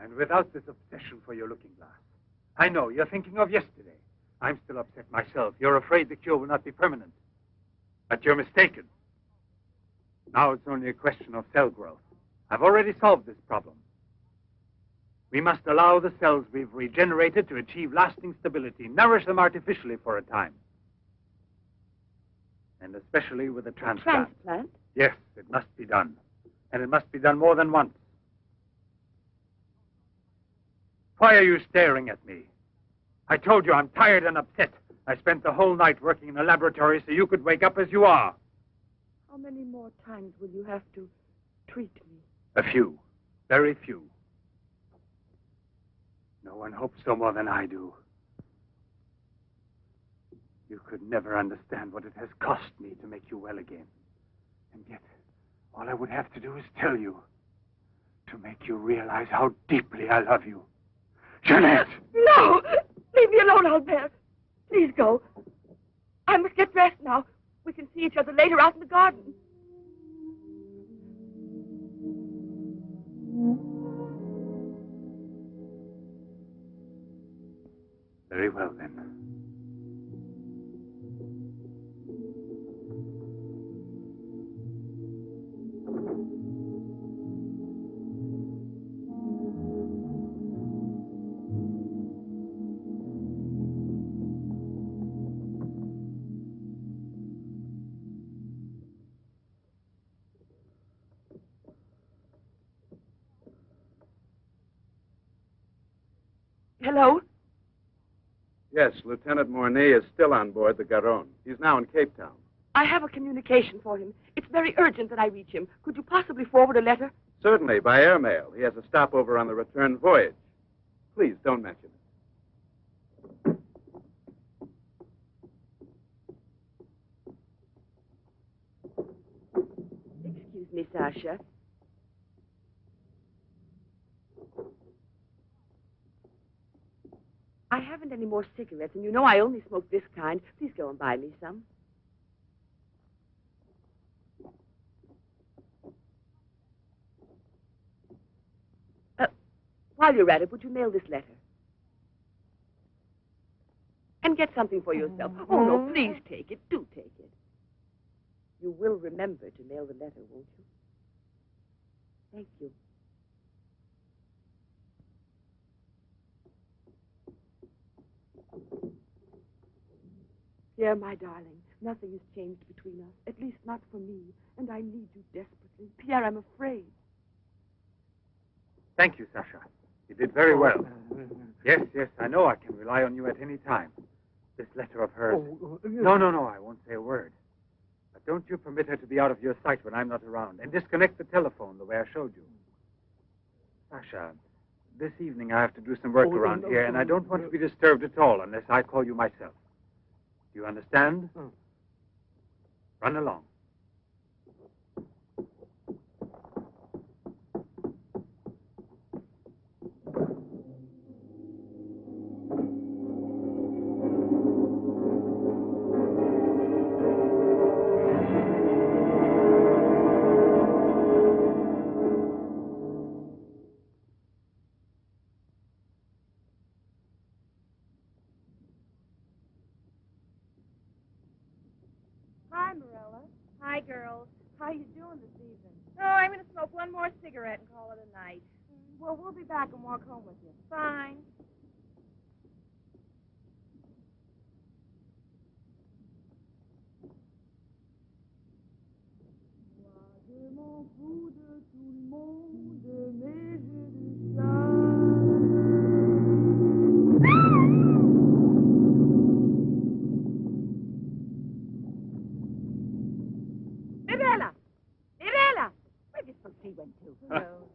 [SPEAKER 5] And without this obsession for your looking glass. I know, you're thinking of yesterday. I'm still upset myself. You're afraid the cure will not be permanent. But you're mistaken. Now it's only a question of cell growth. I've already solved this problem. We must allow the cells we've regenerated to achieve lasting stability, nourish them artificially for a time. And especially with a transplant.
[SPEAKER 7] Transplant?
[SPEAKER 5] Yes, it must be done. And it must be done more than once. Why are you staring at me? I told you I'm tired and upset. I spent the whole night working in a laboratory so you could wake up as you are.
[SPEAKER 7] How many more times will you have to treat me?
[SPEAKER 5] A few. Very few. No one hopes so more than I do. You could never understand what it has cost me to make you well again. And yet, all I would have to do is tell you. To make you realize how deeply I love you. Jeanette!
[SPEAKER 2] No! Leave me alone, Albert. Please go. I must get dressed now. We can see each other later out in the garden.
[SPEAKER 5] Very well, then.
[SPEAKER 2] Hello?
[SPEAKER 3] Yes, Lieutenant Mornay is still on board the Garonne. He's now in Cape Town.
[SPEAKER 2] I have a communication for him. It's very urgent that I reach him. Could you possibly forward a letter?
[SPEAKER 3] Certainly, by airmail. He has a stopover on the return voyage. Please, don't mention it.
[SPEAKER 7] Excuse me, Sasha. I haven't any more cigarettes, and you know I only smoke this kind. Please go and buy me some. While you're at it, would you mail this letter? And get something for yourself. Oh, no, please take it. Do take it. You will remember to mail the letter, won't you? Thank you. Pierre, my darling,
[SPEAKER 2] Nothing has changed between us, at least not for me. And I need you desperately. Pierre, I'm afraid.
[SPEAKER 5] Thank you, Sasha. You did very well. Yes, I know I can rely on you at any time. This letter of hers. No, I won't say a word. But don't you permit her to be out of your sight when I'm not around. And disconnect the telephone the way I showed you. Sasha, this evening I have to do some work around here, and I don't want to be disturbed at all unless I call you myself. Do you understand? Run along.
[SPEAKER 10] Hi, Marilla. Hi, girls. How you doing this evening? Oh, I'm going to smoke one more cigarette and call it a night. Well, we'll be back and walk home with you. Fine.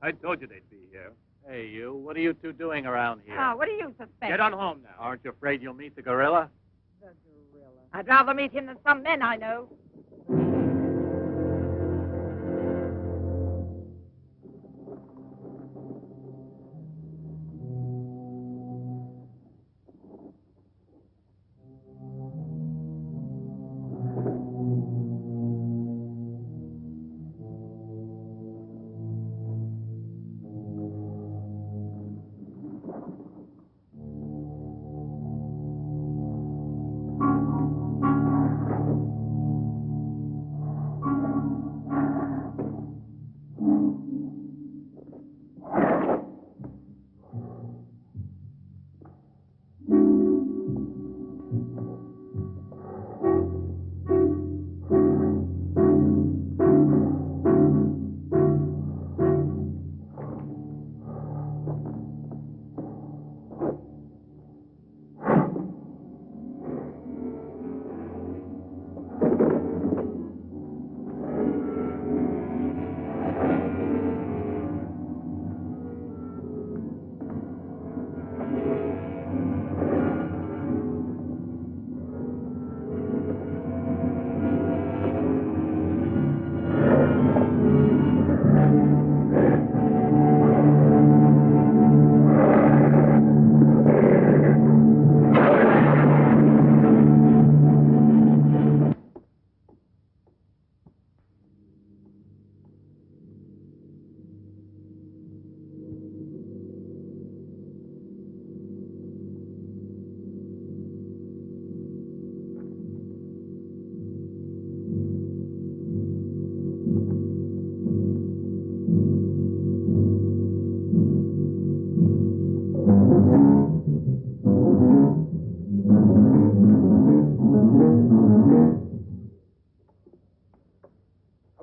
[SPEAKER 8] I told you they'd be here. Hey, you. What are you two doing around here?
[SPEAKER 7] Oh, what do you suspect?
[SPEAKER 8] Get on home now. Aren't you afraid you'll meet the gorilla?
[SPEAKER 7] The gorilla. I'd rather meet him than some men I know.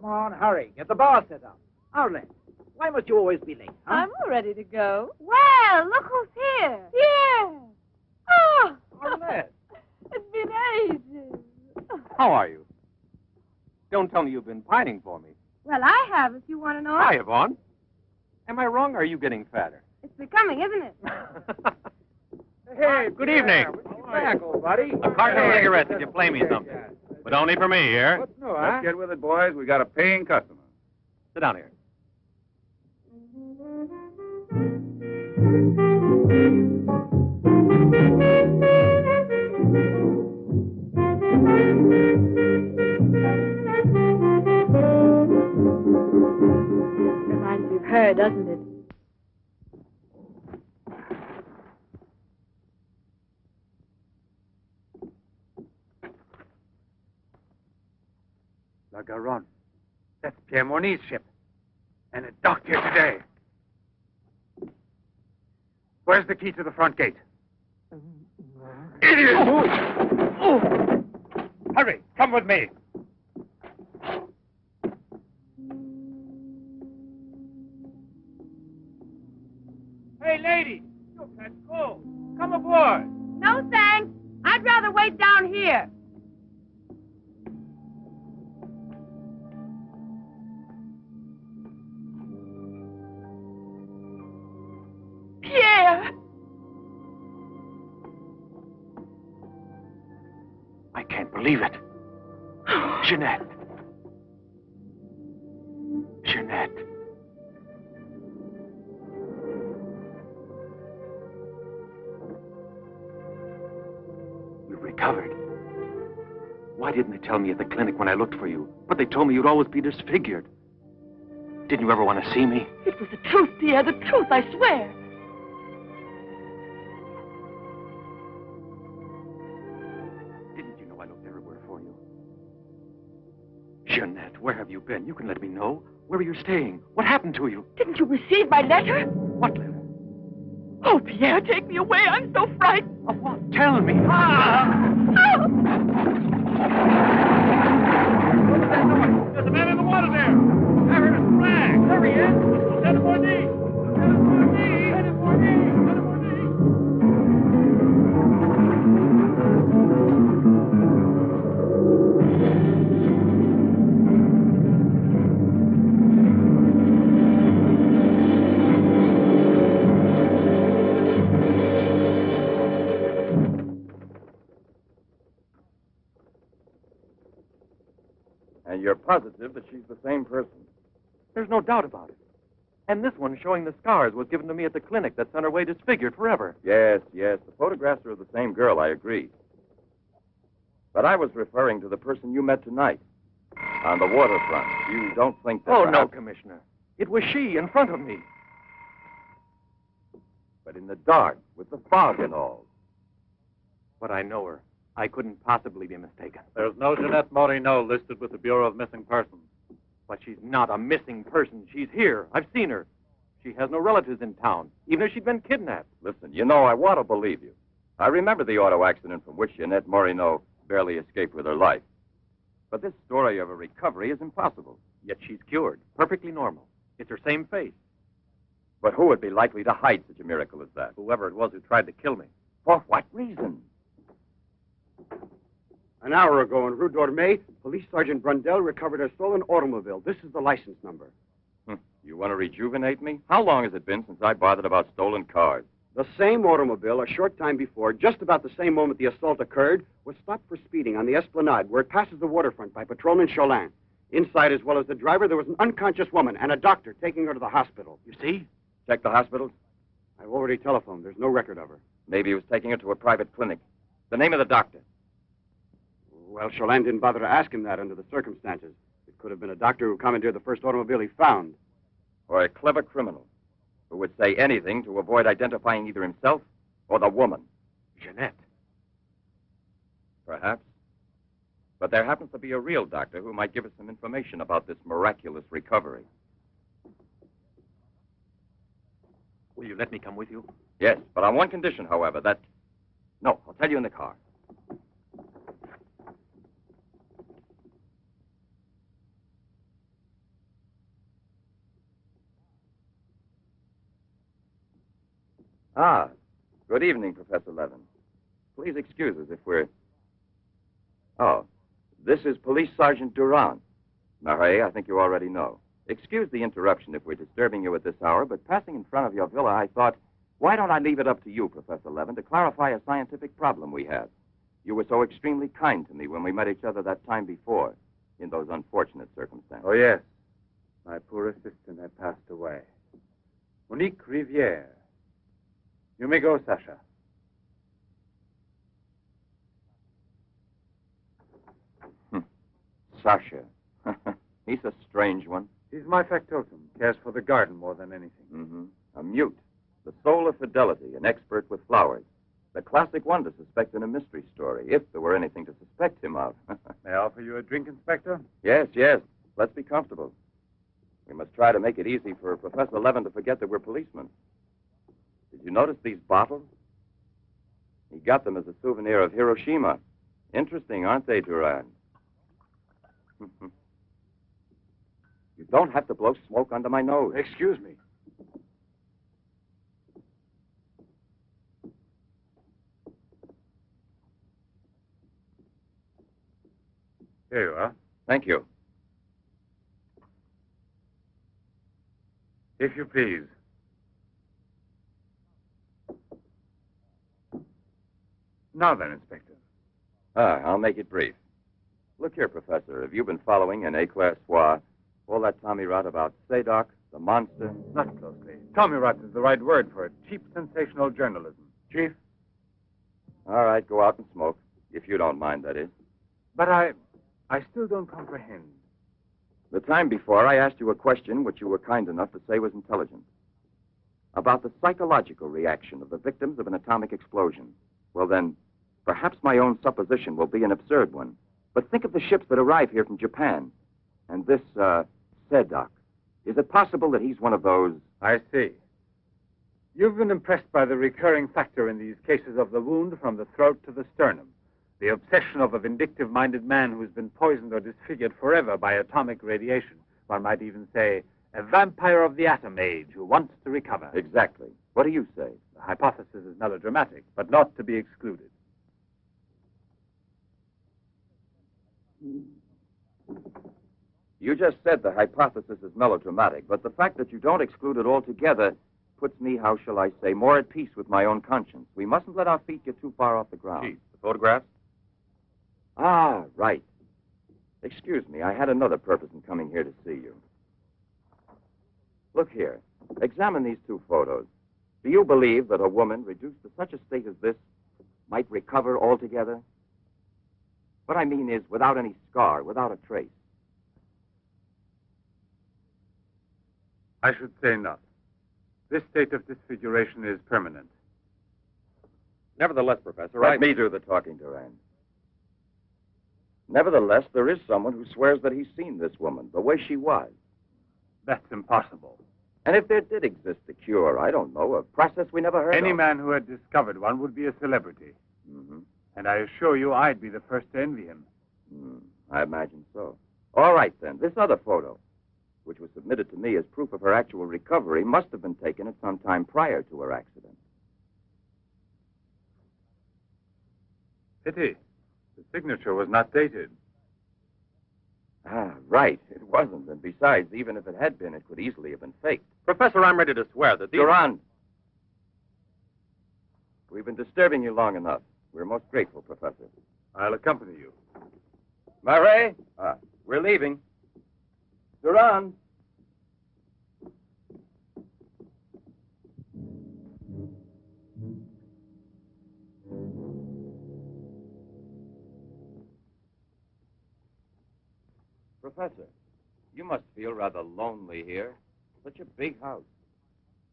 [SPEAKER 11] Come on, hurry. Get the bar set up. Arlen, why must you always be late? Huh?
[SPEAKER 2] I'm all ready to go. Well, look who's here. Yeah. Oh,
[SPEAKER 11] Arlen.
[SPEAKER 2] It's been ages.
[SPEAKER 1] How are you? Don't tell me you've been pining for me.
[SPEAKER 10] Well, I have, if you want to know.
[SPEAKER 1] Hi, Yvonne. Am I wrong, or are you getting fatter?
[SPEAKER 10] It's becoming, isn't it?
[SPEAKER 1] Hey, good evening.
[SPEAKER 11] Welcome back, old buddy.
[SPEAKER 1] A carton of cigarettes if you play me something. But only for me here.
[SPEAKER 3] What's new, huh? Let's get with it, boys. We got a paying customer.
[SPEAKER 1] Sit down here.
[SPEAKER 10] Reminds me of her, doesn't it?
[SPEAKER 5] La Garonne. That's Pierre Morny's ship. And it docked here today. Where's the key to the front gate? Idiot! Hurry, come with me. Hey, lady, you catch cold. Come aboard.
[SPEAKER 10] No, thanks. I'd rather wait down here. Pierre!
[SPEAKER 5] I can't believe it. Jeanette. Jeanette. You've recovered. Why didn't they tell me at the clinic when I looked for you? But they told me you'd always be disfigured. Didn't you ever want to see me?
[SPEAKER 2] It was the truth, Pierre, the truth, I swear.
[SPEAKER 5] Didn't you know I looked everywhere for you? Jeanette, where have you been? You can let me know. Where are you staying? What happened to you?
[SPEAKER 2] Didn't you receive my letter?
[SPEAKER 5] What letter?
[SPEAKER 2] Oh, Pierre, take me away. I'm so frightened.
[SPEAKER 5] Of what? Tell me.
[SPEAKER 9] There's a man in the water there. I heard a flag. There he is. Lieutenant Mornay. Lieutenant Mornay. Lieutenant Mornay. Lieutenant Mornay.
[SPEAKER 1] And you're positive that she's the same person?
[SPEAKER 5] There's no doubt about it. And this one showing the scars was given to me at the clinic that sent her away disfigured forever.
[SPEAKER 1] Yes, yes. The photographs are of the same girl, I agree. But I was referring to the person you met tonight on the waterfront. You don't think that...
[SPEAKER 5] Oh, no,
[SPEAKER 1] perhaps-
[SPEAKER 5] Commissioner. It was she in front of me.
[SPEAKER 1] But in the dark, with the fog and all.
[SPEAKER 5] But I know her. I couldn't possibly be mistaken.
[SPEAKER 8] There's no Jeanette Morino listed with the Bureau of Missing Persons.
[SPEAKER 5] But she's not a missing person. She's here. I've seen her. She has no relatives in town, even if she'd been kidnapped.
[SPEAKER 1] Listen, you know, I want to believe you. I remember the auto accident from which Jeanette Morino barely escaped with her life. But this story of a recovery is impossible.
[SPEAKER 5] Yet she's cured, perfectly normal. It's her same face.
[SPEAKER 1] But who would be likely to hide such a miracle as that?
[SPEAKER 5] Whoever it was who tried to kill me.
[SPEAKER 1] For what reason?
[SPEAKER 6] An hour ago in Rue d'Orme, Police Sergeant Brundell recovered a stolen automobile. This is the license number.
[SPEAKER 1] You want to rejuvenate me? How long has it been since I bothered about stolen cars?
[SPEAKER 6] The same automobile, a short time before, just about the same moment the assault occurred, was stopped for speeding on the Esplanade, where it passes the waterfront by Patrolman Cholin. Inside, as well as the driver, there was an unconscious woman and a doctor taking her to the hospital.
[SPEAKER 5] You see?
[SPEAKER 1] Check the hospitals.
[SPEAKER 6] I've already telephoned. There's no record of her.
[SPEAKER 1] Maybe he was taking her to a private clinic. The name of the doctor.
[SPEAKER 6] Well, Cholin didn't bother to ask him that under the circumstances. It could have been a doctor who commandeered the first automobile he found.
[SPEAKER 1] Or a clever criminal who would say anything to avoid identifying either himself or the woman.
[SPEAKER 5] Jeanette.
[SPEAKER 1] Perhaps. But there happens to be a real doctor who might give us some information about this miraculous recovery.
[SPEAKER 5] Will you let me come with you?
[SPEAKER 1] Yes, but on one condition, however, that... No, I'll tell you in the car. Ah, good evening, Professor Levin. Please excuse us if we're... Oh, this is Police Sergeant Durand. Marais, I think you already know. Excuse the interruption if we're disturbing you at this hour, but passing in front of your villa, I thought, why don't I leave it up to you, Professor Levin, to clarify a scientific problem we had? You were so extremely kind to me when we met each other that time before, in those unfortunate circumstances.
[SPEAKER 5] Oh, yes. My poor assistant had passed away. Monique Riviere. You may go, Sasha.
[SPEAKER 1] Sasha. He's a strange one.
[SPEAKER 5] He's my factotum. Cares for the garden more than anything.
[SPEAKER 1] Mm-hmm. A mute. The soul of fidelity, an expert with flowers. The classic one to suspect in a mystery story, if there were anything to suspect him of.
[SPEAKER 5] May I offer you a drink, Inspector?
[SPEAKER 1] Yes, yes. Let's be comfortable. We must try to make it easy for Professor Levin to forget that we're policemen. Did you notice these bottles? He got them as a souvenir of Hiroshima Interesting, aren't they, Duran? You don't have to blow smoke under my nose.
[SPEAKER 5] Excuse me. Here you are.
[SPEAKER 1] Thank you.
[SPEAKER 5] If you please. Now then, Inspector.
[SPEAKER 1] I'll make it brief. Look here, Professor. Have you been following in Éclair Soir all that Tommy rot about Sadok, the monster?
[SPEAKER 5] Not closely. Tommy rot is the right word for it. Cheap, sensational journalism. Chief?
[SPEAKER 1] All right, go out and smoke. If you don't mind, that is.
[SPEAKER 5] But I still don't comprehend.
[SPEAKER 1] The time before, I asked you a question which you were kind enough to say was intelligent. About the psychological reaction of the victims of an atomic explosion. Well, then, perhaps my own supposition will be an absurd one. But think of the ships that arrive here from Japan. And this, Sadok. Is it possible that he's one of those?
[SPEAKER 5] I see. You've been impressed by the recurring factor in these cases of the wound from the throat to the sternum. The obsession of a vindictive-minded man who's been poisoned or disfigured forever by atomic radiation. One might even say, a vampire of the atom age who wants to recover.
[SPEAKER 1] Exactly. What do you say?
[SPEAKER 5] The hypothesis is melodramatic, but not to be excluded.
[SPEAKER 1] You just said the hypothesis is melodramatic, but the fact that you don't exclude it altogether puts me, how shall I say, more at peace with my own conscience. We mustn't let our feet get too far off the ground.
[SPEAKER 5] Chief,
[SPEAKER 1] the photographs? Ah, right. Excuse me, I had another purpose in coming here to see you. Look here. Examine these two photos. Do you believe that a woman reduced to such a state as this might recover altogether? What I mean is without any scar, without a trace.
[SPEAKER 5] I should say not. This state of disfiguration is permanent.
[SPEAKER 1] Nevertheless, Professor, Let me do the talking, Duran. Nevertheless, there is someone who swears that he's seen this woman, the way she was.
[SPEAKER 5] That's impossible.
[SPEAKER 1] And if there did exist a cure, I don't know, a process we never heard of.
[SPEAKER 5] Any man who had discovered one would be a celebrity.
[SPEAKER 1] Mm-hmm.
[SPEAKER 5] And I assure you I'd be the first to envy him.
[SPEAKER 1] I imagine so. All right, then. This other photo, which was submitted to me as proof of her actual recovery, must have been taken at some time prior to her accident.
[SPEAKER 5] Pity. The signature was not dated.
[SPEAKER 1] Ah, right. It wasn't. And besides, even if it had been, it could easily have been faked.
[SPEAKER 12] Professor, I'm ready to swear that these...
[SPEAKER 1] Durand! We've been disturbing you long enough. We're most grateful, Professor.
[SPEAKER 5] I'll accompany you.
[SPEAKER 1] Murray! We're leaving. Durand! Professor, you must feel rather lonely here. Such a big house.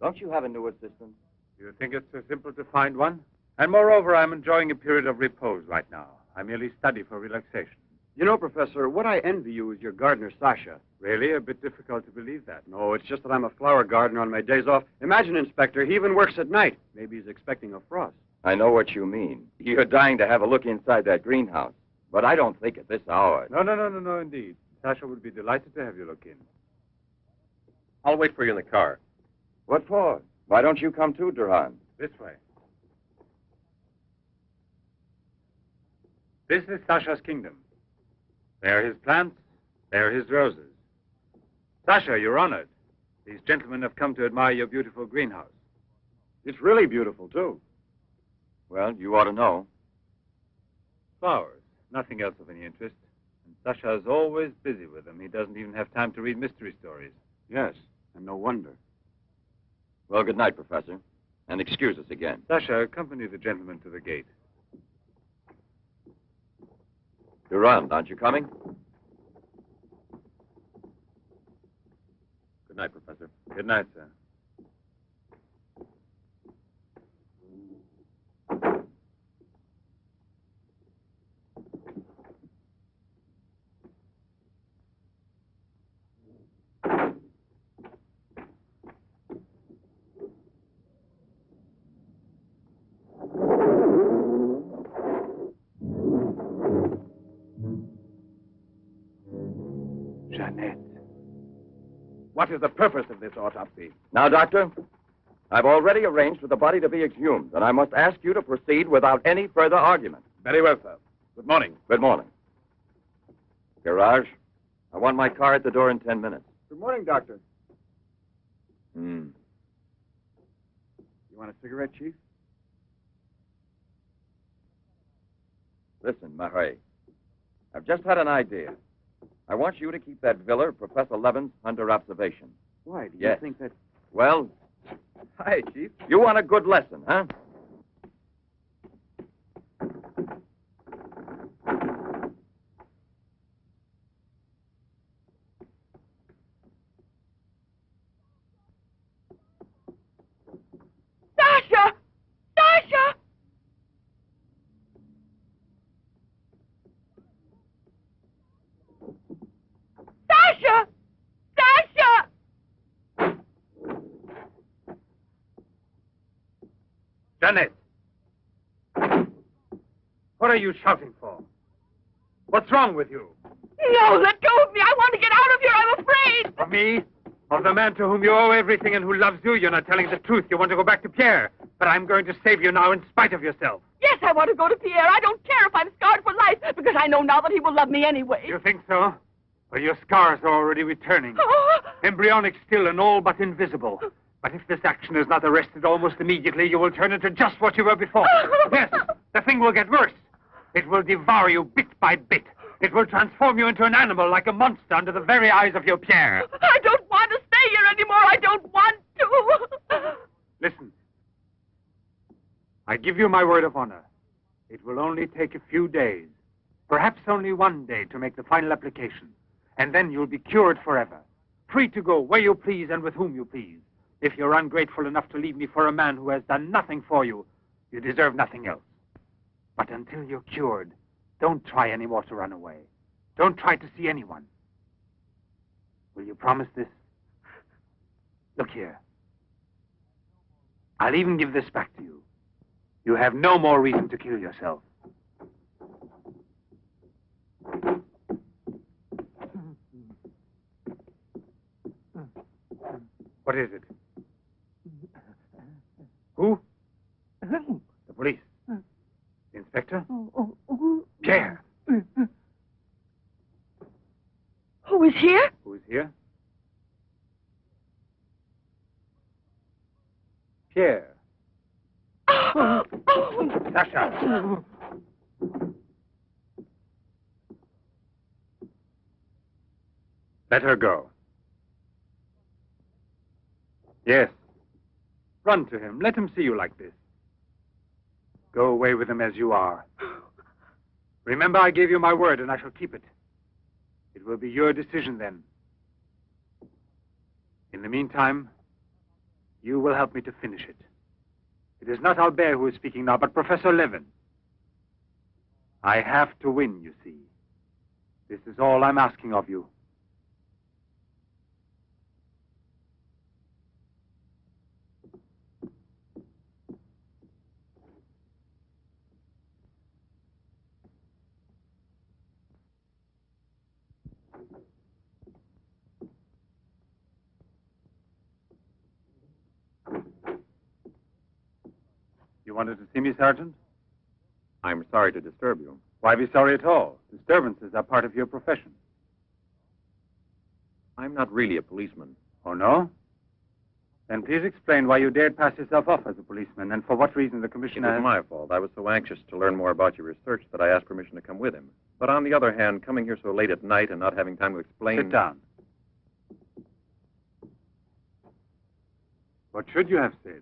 [SPEAKER 1] Don't you have a new assistant?
[SPEAKER 5] You think it's so simple to find one? And moreover, I'm enjoying a period of repose right now. I merely study for relaxation.
[SPEAKER 6] You know, Professor, what I envy you is your gardener, Sasha.
[SPEAKER 5] Really? A bit difficult to believe that.
[SPEAKER 6] No, it's just that I'm a flower gardener on my days off. Imagine, Inspector, he even works at night. Maybe he's expecting a frost.
[SPEAKER 1] I know what you mean. You're dying to have a look inside that greenhouse. But I don't think at this hour.
[SPEAKER 5] No, indeed. Sasha would be delighted to have you look in.
[SPEAKER 12] I'll wait for you in the car.
[SPEAKER 1] What for? Why don't you come too, Durand?
[SPEAKER 5] This way. This is Sasha's kingdom. There are his plants. There are his roses. Sasha, you're honored. These gentlemen have come to admire your beautiful greenhouse.
[SPEAKER 6] It's really beautiful, too.
[SPEAKER 1] Well, you ought to know.
[SPEAKER 5] Flowers. Nothing else of any interest. And Sasha's always busy with them. He doesn't even have time to read mystery stories.
[SPEAKER 6] Yes, and no wonder.
[SPEAKER 1] Well, good night, Professor. And excuse us again.
[SPEAKER 5] Sasha, accompany the gentleman to the gate.
[SPEAKER 1] Durand, aren't you coming?
[SPEAKER 12] Good night, Professor.
[SPEAKER 5] Good night, sir.
[SPEAKER 3] Jeanette. What is the purpose of this autopsy?
[SPEAKER 13] Now, Doctor, I've already arranged for the body to be exhumed, and I must ask you to proceed without any further argument.
[SPEAKER 3] Very well, sir. Good morning.
[SPEAKER 13] Good morning. Garage, I want my car at the door in 10 minutes.
[SPEAKER 6] Good morning, Doctor.
[SPEAKER 13] Hmm.
[SPEAKER 6] You want a cigarette, Chief?
[SPEAKER 13] Listen, Marais, I've just had an idea. I want you to keep that villa of Professor Levin's under observation.
[SPEAKER 6] Why? Do you
[SPEAKER 13] Yes.
[SPEAKER 6] think that...
[SPEAKER 13] Well,
[SPEAKER 6] Hi, Chief.
[SPEAKER 13] you want a good lesson, huh?
[SPEAKER 2] Sasha! Sasha! Sasha! Sasha!
[SPEAKER 5] Janet! What are you shouting for? What's wrong with you?
[SPEAKER 2] No, let go of me. I want to get out of here. I'm afraid.
[SPEAKER 5] Of me? Of the man to whom you owe everything and who loves you? You're not telling the truth. You want to go back to Pierre. But I'm going to save you now in spite of yourself.
[SPEAKER 2] Yes, I want to go to Pierre. I don't care if I'm scarred for life, because I know now that he will love me anyway.
[SPEAKER 5] You think so? Well, your scars are already returning. Embryonic still and all but invisible. But if this action is not arrested almost immediately, you will turn into just what you were before. Yes, the thing will get worse. It will devour you bit by bit. It will transform you into an animal, like a monster, under the very eyes of your Pierre.
[SPEAKER 2] I don't want to stay here anymore. I don't want to.
[SPEAKER 5] Listen. I give you my word of honor. It will only take a few days, perhaps only one day, to make the final application. And then you'll be cured forever, free to go where you please and with whom you please. If you're ungrateful enough to leave me for a man who has done nothing for you, you deserve nothing else. But until you're cured, don't try any more to run away. Don't try to see anyone. Will you promise this? Look here. I'll even give this back to you. You have no more reason to kill yourself. What is it? Who? The police. The inspector? Pierre.
[SPEAKER 2] Who is here?
[SPEAKER 5] Who is here? Pierre. Sasha. Let her go. Yes. Run to him. Let him see you like this. Go away with him as you are. Remember, I gave you my word, and I shall keep it. It will be your decision then. In the meantime, you will help me to finish it. It is not Albert who is speaking now, but Professor Levin. I have to win, you see. This is all I'm asking of you. You wanted to see me, Sergeant?
[SPEAKER 1] I'm sorry to disturb you.
[SPEAKER 5] Why be sorry at all? Disturbances are part of your profession.
[SPEAKER 1] I'm not really a policeman.
[SPEAKER 5] Oh, no? Then please explain why you dared pass yourself off as a policeman, and for what reason the
[SPEAKER 1] It
[SPEAKER 5] commissioner...
[SPEAKER 1] was my fault. I was so anxious to learn more about your research that I asked permission to come with him. But on the other hand, coming here so late at night and not having time to explain...
[SPEAKER 5] Sit down. What should you have said?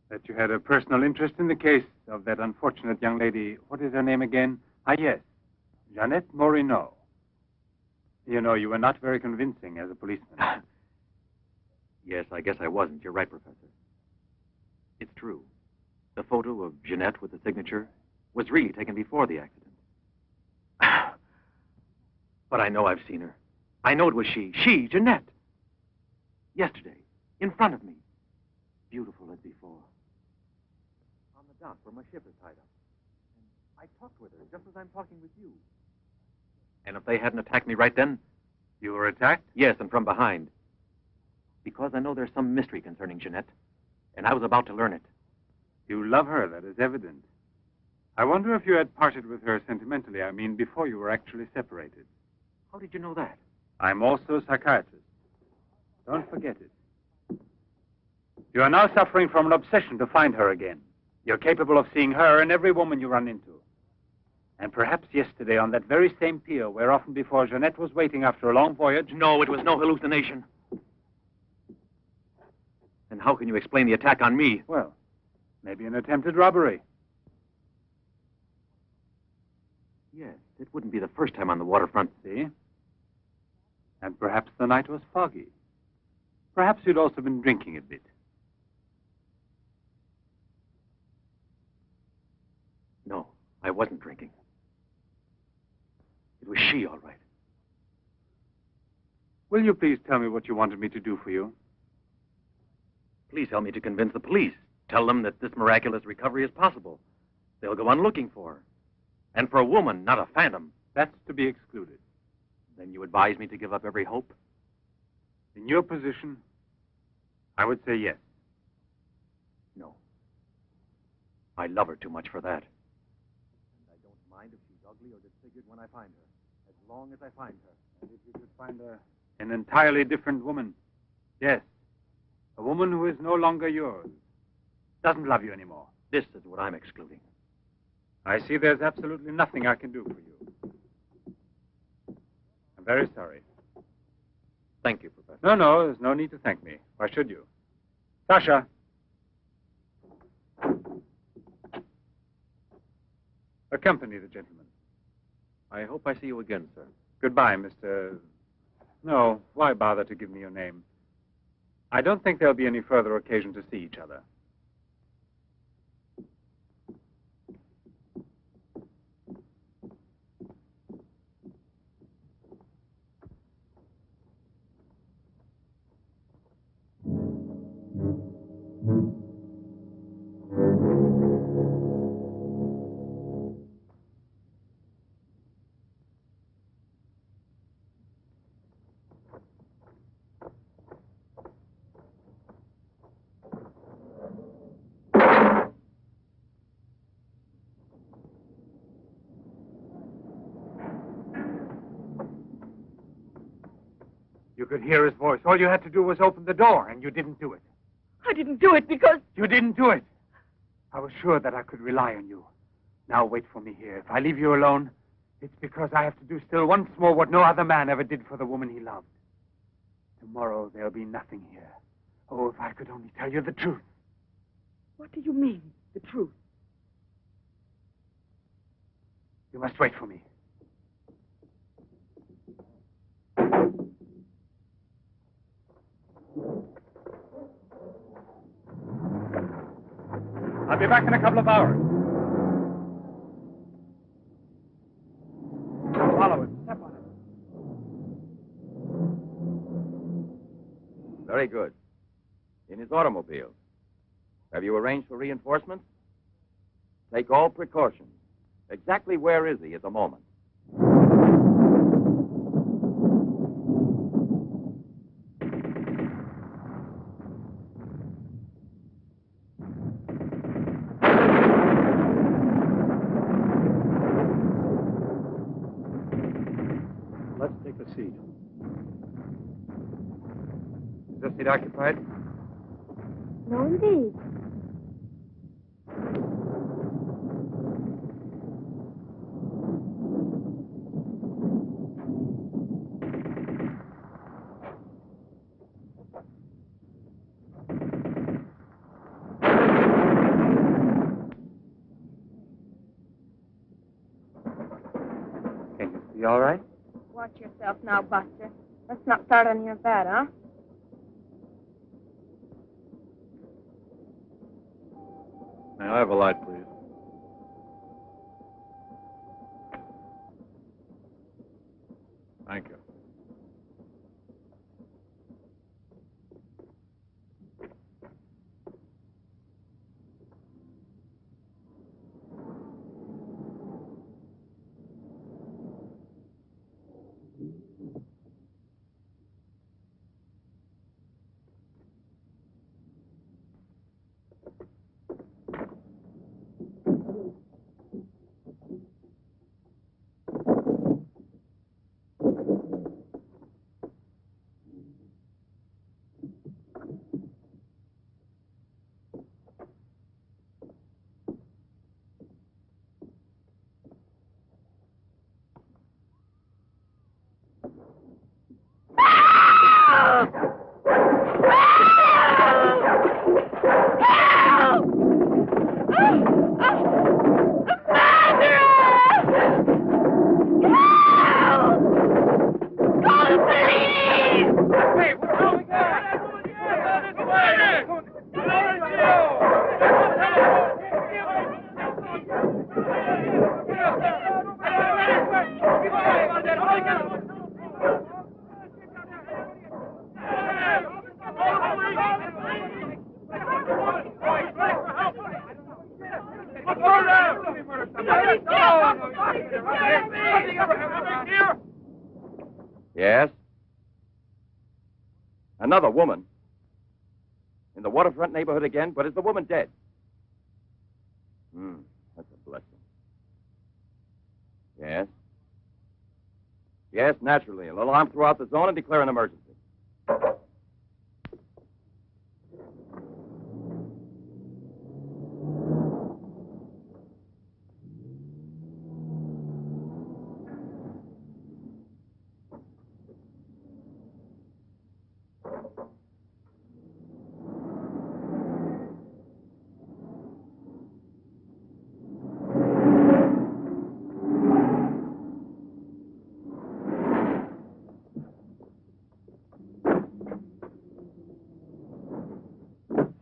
[SPEAKER 5] That you had a personal interest in the case of that unfortunate young lady. What is her name again? Ah, yes. Jeanette Moreau. You know, you were not very convincing as a policeman.
[SPEAKER 1] Yes, I guess I wasn't. You're right, Professor. It's true. The photo of Jeanette with the signature was really taken before the accident. But I know I've seen her. I know it was she, Jeanette. Yesterday, in front of me. Beautiful as before. On the dock where my ship is tied up. And I talked with her just as I'm talking with you. And if they hadn't attacked me right then,
[SPEAKER 5] You were attacked?
[SPEAKER 1] Yes, and from behind. Because I know there's some mystery concerning Jeanette, and I was about to learn it.
[SPEAKER 5] You love her, that is evident. I wonder if you had parted with her sentimentally, I mean, before you were actually separated.
[SPEAKER 1] How did you know that?
[SPEAKER 5] I'm also a psychiatrist. Don't forget it. You are now suffering from an obsession to find her again. You're capable of seeing her and every woman you run into. And perhaps yesterday on that very same pier where often before Jeanette was waiting after a long voyage...
[SPEAKER 1] No, it was no hallucination. And how can you explain the attack on me?
[SPEAKER 5] Well, maybe an attempted robbery.
[SPEAKER 1] Yes, it wouldn't be the first time on the waterfront.
[SPEAKER 5] See? And perhaps the night was foggy. Perhaps you'd also been drinking a bit.
[SPEAKER 1] No, I wasn't drinking. It was she, all right.
[SPEAKER 5] Will you please tell me what you wanted me to do for you?
[SPEAKER 1] Please help me to convince the police. Tell them that this miraculous recovery is possible. They'll go on looking for her. And for a woman, not a phantom.
[SPEAKER 5] That's to be excluded.
[SPEAKER 1] Then you advise me to give up every hope?
[SPEAKER 5] In your position, I would say yes.
[SPEAKER 1] No. I love her too much for that. And I don't mind if she's ugly or disfigured when I find her, as long as I find her.
[SPEAKER 5] And if you could find an entirely different woman. Yes. A woman who is no longer yours. Doesn't love you anymore.
[SPEAKER 1] This is what I'm excluding.
[SPEAKER 5] I see there's absolutely nothing I can do for you. I'm very sorry.
[SPEAKER 1] Thank you, Professor.
[SPEAKER 5] No, there's no need to thank me. Why should you? Sasha. Accompany the gentleman.
[SPEAKER 1] I hope I see you again, sir.
[SPEAKER 5] Goodbye, Mr... No, why bother to give me your name? I don't think there'll be any further occasion to see each other. You could hear his voice. All you had to do was open the door, and you didn't do it.
[SPEAKER 2] I didn't do it because...
[SPEAKER 5] You didn't do it. I was sure that I could rely on you. Now wait for me here. If I leave you alone, it's because I have to do still once more what no other man ever did for the woman he loved. Tomorrow there'll be nothing here. Oh, if I could only tell you the truth.
[SPEAKER 2] What do you mean, the truth?
[SPEAKER 5] You must wait for me. I'll be back in a couple of hours. Follow it. Step on it.
[SPEAKER 13] Very good. In his automobile. Have you arranged for reinforcements? Take all precautions. Exactly where is he at the moment?
[SPEAKER 6] Let's take a seat.
[SPEAKER 5] Is this seat occupied?
[SPEAKER 10] No, indeed.
[SPEAKER 5] Can you see all right?
[SPEAKER 10] Watch yourself now, Buster. Let's not start on your bed, huh?
[SPEAKER 12] May I have a light, please? Thank you.
[SPEAKER 13] Yes? Another woman? In the waterfront neighborhood again? But is the woman dead? That's a blessing. Yes? Yes, naturally. An alarm throughout the zone and declare an emergency.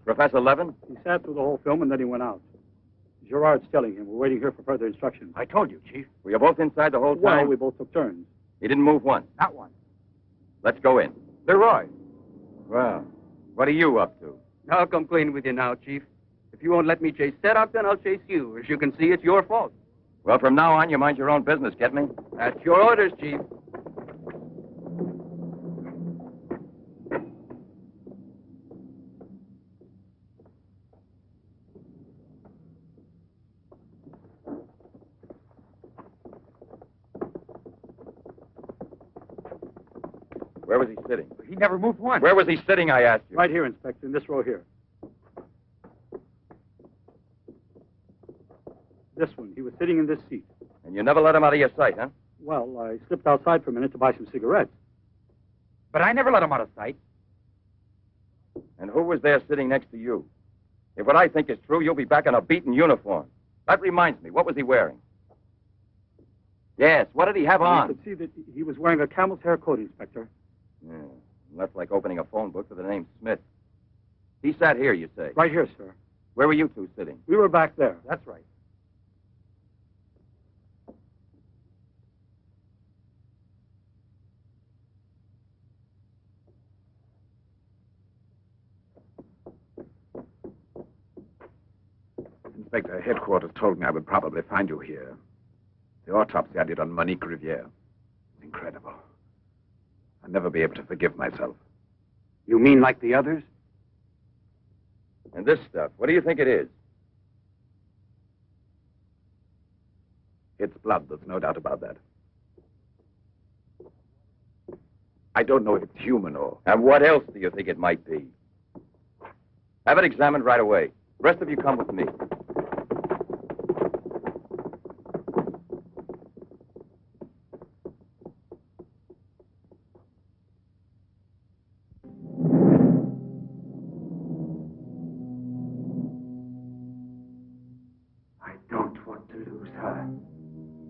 [SPEAKER 13] Professor Levin?
[SPEAKER 14] He sat through the whole film and then he went out. Gerard's telling him. We're waiting here for further instructions.
[SPEAKER 5] I told you, Chief.
[SPEAKER 13] Were you both inside the whole time?
[SPEAKER 14] Well, we both took turns.
[SPEAKER 13] He didn't move once.
[SPEAKER 5] Not one.
[SPEAKER 13] Let's go in.
[SPEAKER 5] Leroy.
[SPEAKER 13] Well, what are you up to?
[SPEAKER 15] I'll come clean with you now, Chief. If you won't let me chase Setup, then I'll chase you. As you can see, it's your fault.
[SPEAKER 13] Well, from now on, you mind your own business, get me?
[SPEAKER 15] That's your orders, Chief.
[SPEAKER 13] Where was he sitting?
[SPEAKER 5] He never moved once.
[SPEAKER 13] Where was he sitting, I asked you?
[SPEAKER 14] Right here, Inspector, in this row here. This one. He was sitting in this seat.
[SPEAKER 13] And you never let him out of your sight, huh?
[SPEAKER 14] Well, I slipped outside for a minute to buy some cigarettes.
[SPEAKER 5] But I never let him out of sight.
[SPEAKER 13] And who was there sitting next to you? If what I think is true, you'll be back in a beaten uniform. That reminds me, what was he wearing? Yes, what did he have on?
[SPEAKER 14] You could see that he was wearing a camel's hair coat, Inspector.
[SPEAKER 13] Yeah, that's like opening a phone book with the name Smith. He sat here, you say?
[SPEAKER 14] Right here, sir.
[SPEAKER 13] Where were you two sitting?
[SPEAKER 14] We were back there.
[SPEAKER 5] That's right.
[SPEAKER 3] Inspector, headquarters told me I would probably find you here. The autopsy I did on Monique Riviere. It's incredible. I'll never be able to forgive myself.
[SPEAKER 6] You mean like the others?
[SPEAKER 13] And this stuff, what do you think it is?
[SPEAKER 3] It's blood, there's no doubt about that. I don't know if it's human or...
[SPEAKER 13] And what else do you think it might be? Have it examined right away. The rest of you come with me.
[SPEAKER 9] I don't want to lose her.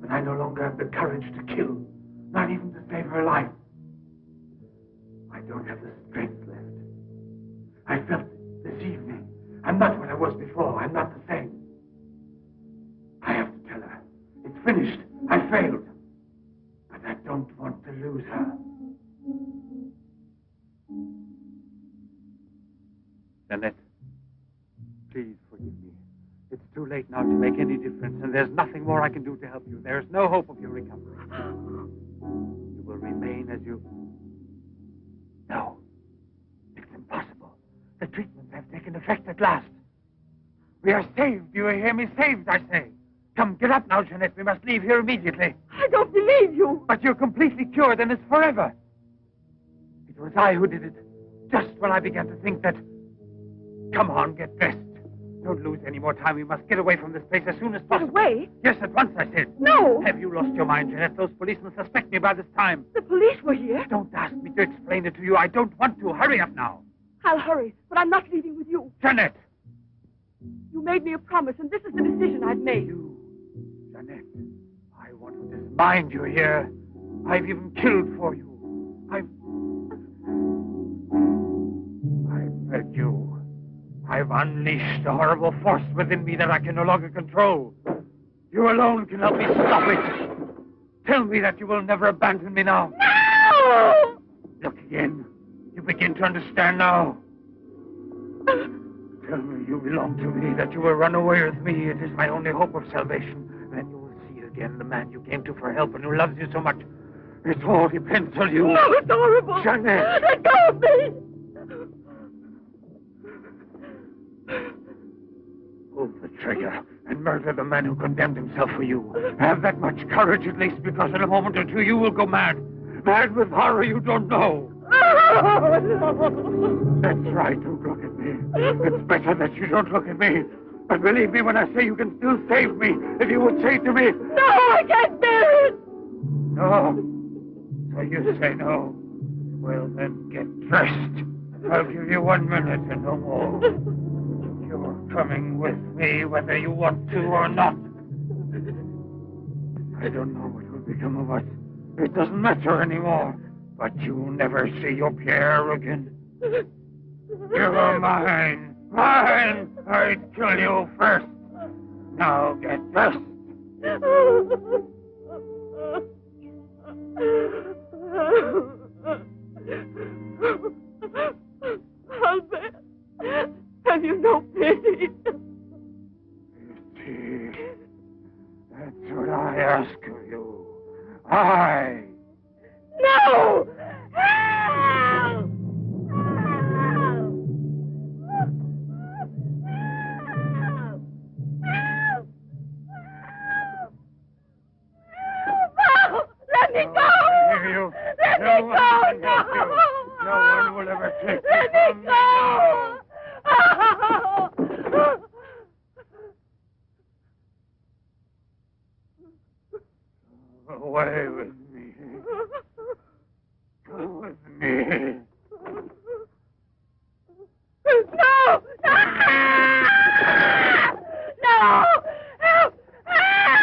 [SPEAKER 9] But I no longer have the courage to kill, not even to save her life. I don't have the strength left. I felt this evening. I'm not what I was before. I'm not the same. I have to tell her. It's finished. I failed. But I don't want to lose her.
[SPEAKER 5] Annette, please forgive me. It's too late now to make any difference, and there's nothing more I can do to help you. There's no hope of your recovery. You will remain as you... No. It's impossible. The treatments have taken effect at last.
[SPEAKER 9] We are saved. Do you hear me? Saved, I say. Come, get up now, Jeanette. We must leave here immediately.
[SPEAKER 2] I don't believe you.
[SPEAKER 9] But you're completely cured, and it's forever. It was I who did it. Just when I began to think that... Come on, get dressed. Don't lose any more time. We must get away from this place as soon as possible.
[SPEAKER 2] Get away?
[SPEAKER 9] Yes, at once, I said.
[SPEAKER 2] No.
[SPEAKER 9] Have you lost your mind, Jeanette? Those policemen suspect me by this time.
[SPEAKER 2] The police were here.
[SPEAKER 9] Don't ask me to explain it to you. I don't want to. Hurry up now.
[SPEAKER 2] I'll hurry, but I'm not leaving with you.
[SPEAKER 9] Jeanette!
[SPEAKER 2] You made me a promise, and this is the decision I've made.
[SPEAKER 9] You, Jeanette, I want to dismind you here. I've even killed for you. I beg you. I've unleashed a horrible force within me that I can no longer control. You alone can help me stop it. Tell me that you will never abandon me now.
[SPEAKER 2] No!
[SPEAKER 9] Look again. You begin to understand now. Tell me you belong to me, that you will run away with me. It is my only hope of salvation. Then you will see again the man you came to for help and who loves you so much. It all depends on you.
[SPEAKER 2] No, it's horrible.
[SPEAKER 9] Jeanette!
[SPEAKER 2] Let go of me!
[SPEAKER 9] Pull the trigger and murder the man who condemned himself for you. Have that much courage at least, because in a moment or two you will go mad. Mad with horror you don't know. That's right, don't look at me. It's better that you don't look at me. But believe me when I say you can still save me, if you would say to me...
[SPEAKER 2] No, I can't bear it!
[SPEAKER 9] No. So you say no. Well, then get dressed. I'll give you 1 minute and no more. You're coming with me whether you want to or not. I don't know what will become of us. It doesn't matter anymore. But you'll never see your Pierre again. You're mine. Mine! I'd kill you first. Now get dressed.
[SPEAKER 2] Albert, have you no pity?
[SPEAKER 9] Pity. That's what I ask of you. I.
[SPEAKER 2] No! Help! Let me go! Let me go!
[SPEAKER 9] No one will ever take you
[SPEAKER 2] Let
[SPEAKER 9] from
[SPEAKER 2] me
[SPEAKER 9] me
[SPEAKER 2] go!
[SPEAKER 9] now. Away with me. Come with me.
[SPEAKER 2] No! No! Help! Help!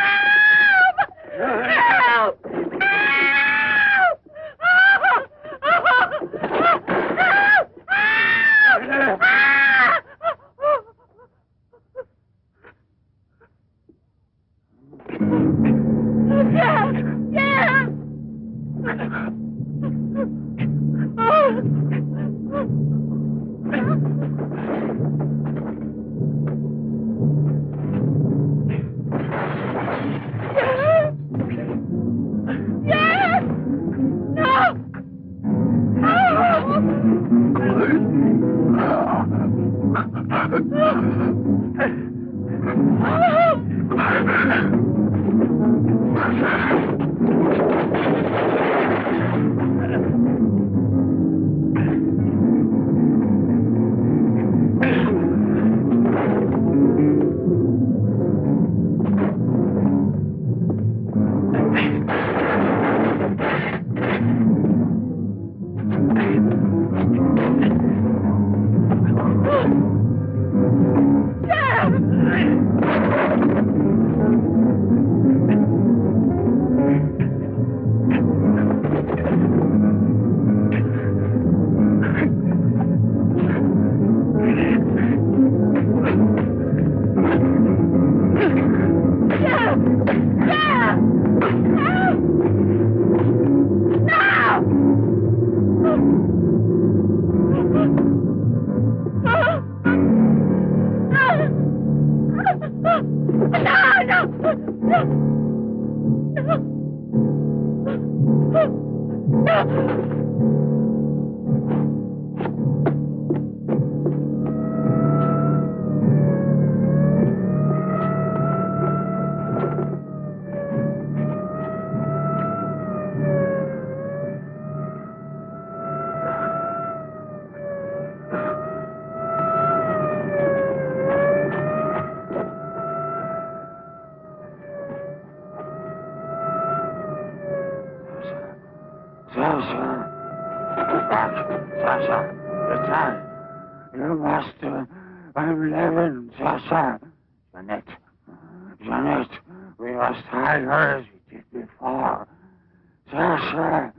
[SPEAKER 9] Sasha. The time. Your master. I'm Levin, Sasha. Jeanette, we must hide her as we did before. Sasha.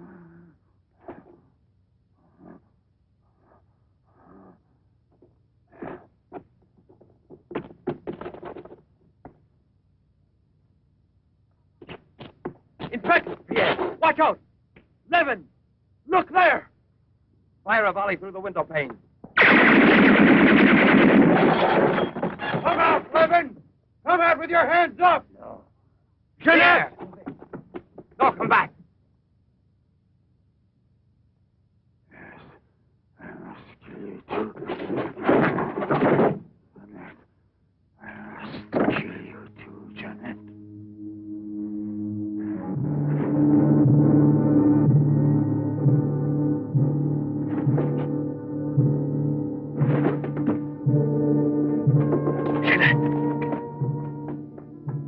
[SPEAKER 13] Inspector! Pierre, watch out! Levin! Look there! Fire a volley through the window pane.
[SPEAKER 9] Come out, Levin! Come out with your hands up! No.
[SPEAKER 13] Jeanette! No, come back.
[SPEAKER 9] I must kill you too. Jeanette, I must kill you too, Jeanette.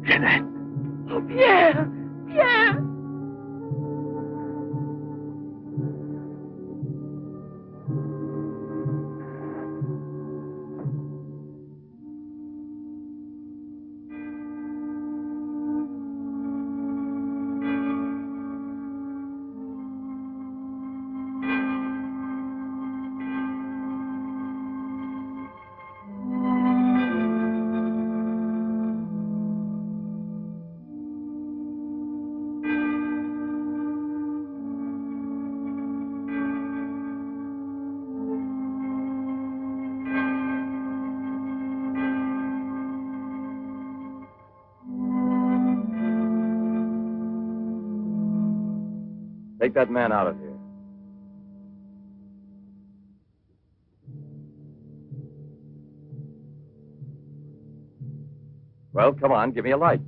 [SPEAKER 9] Jeanette!
[SPEAKER 2] Oh, Pierre! Pierre!
[SPEAKER 13] Take that man out of here. Well, come on, give me a light.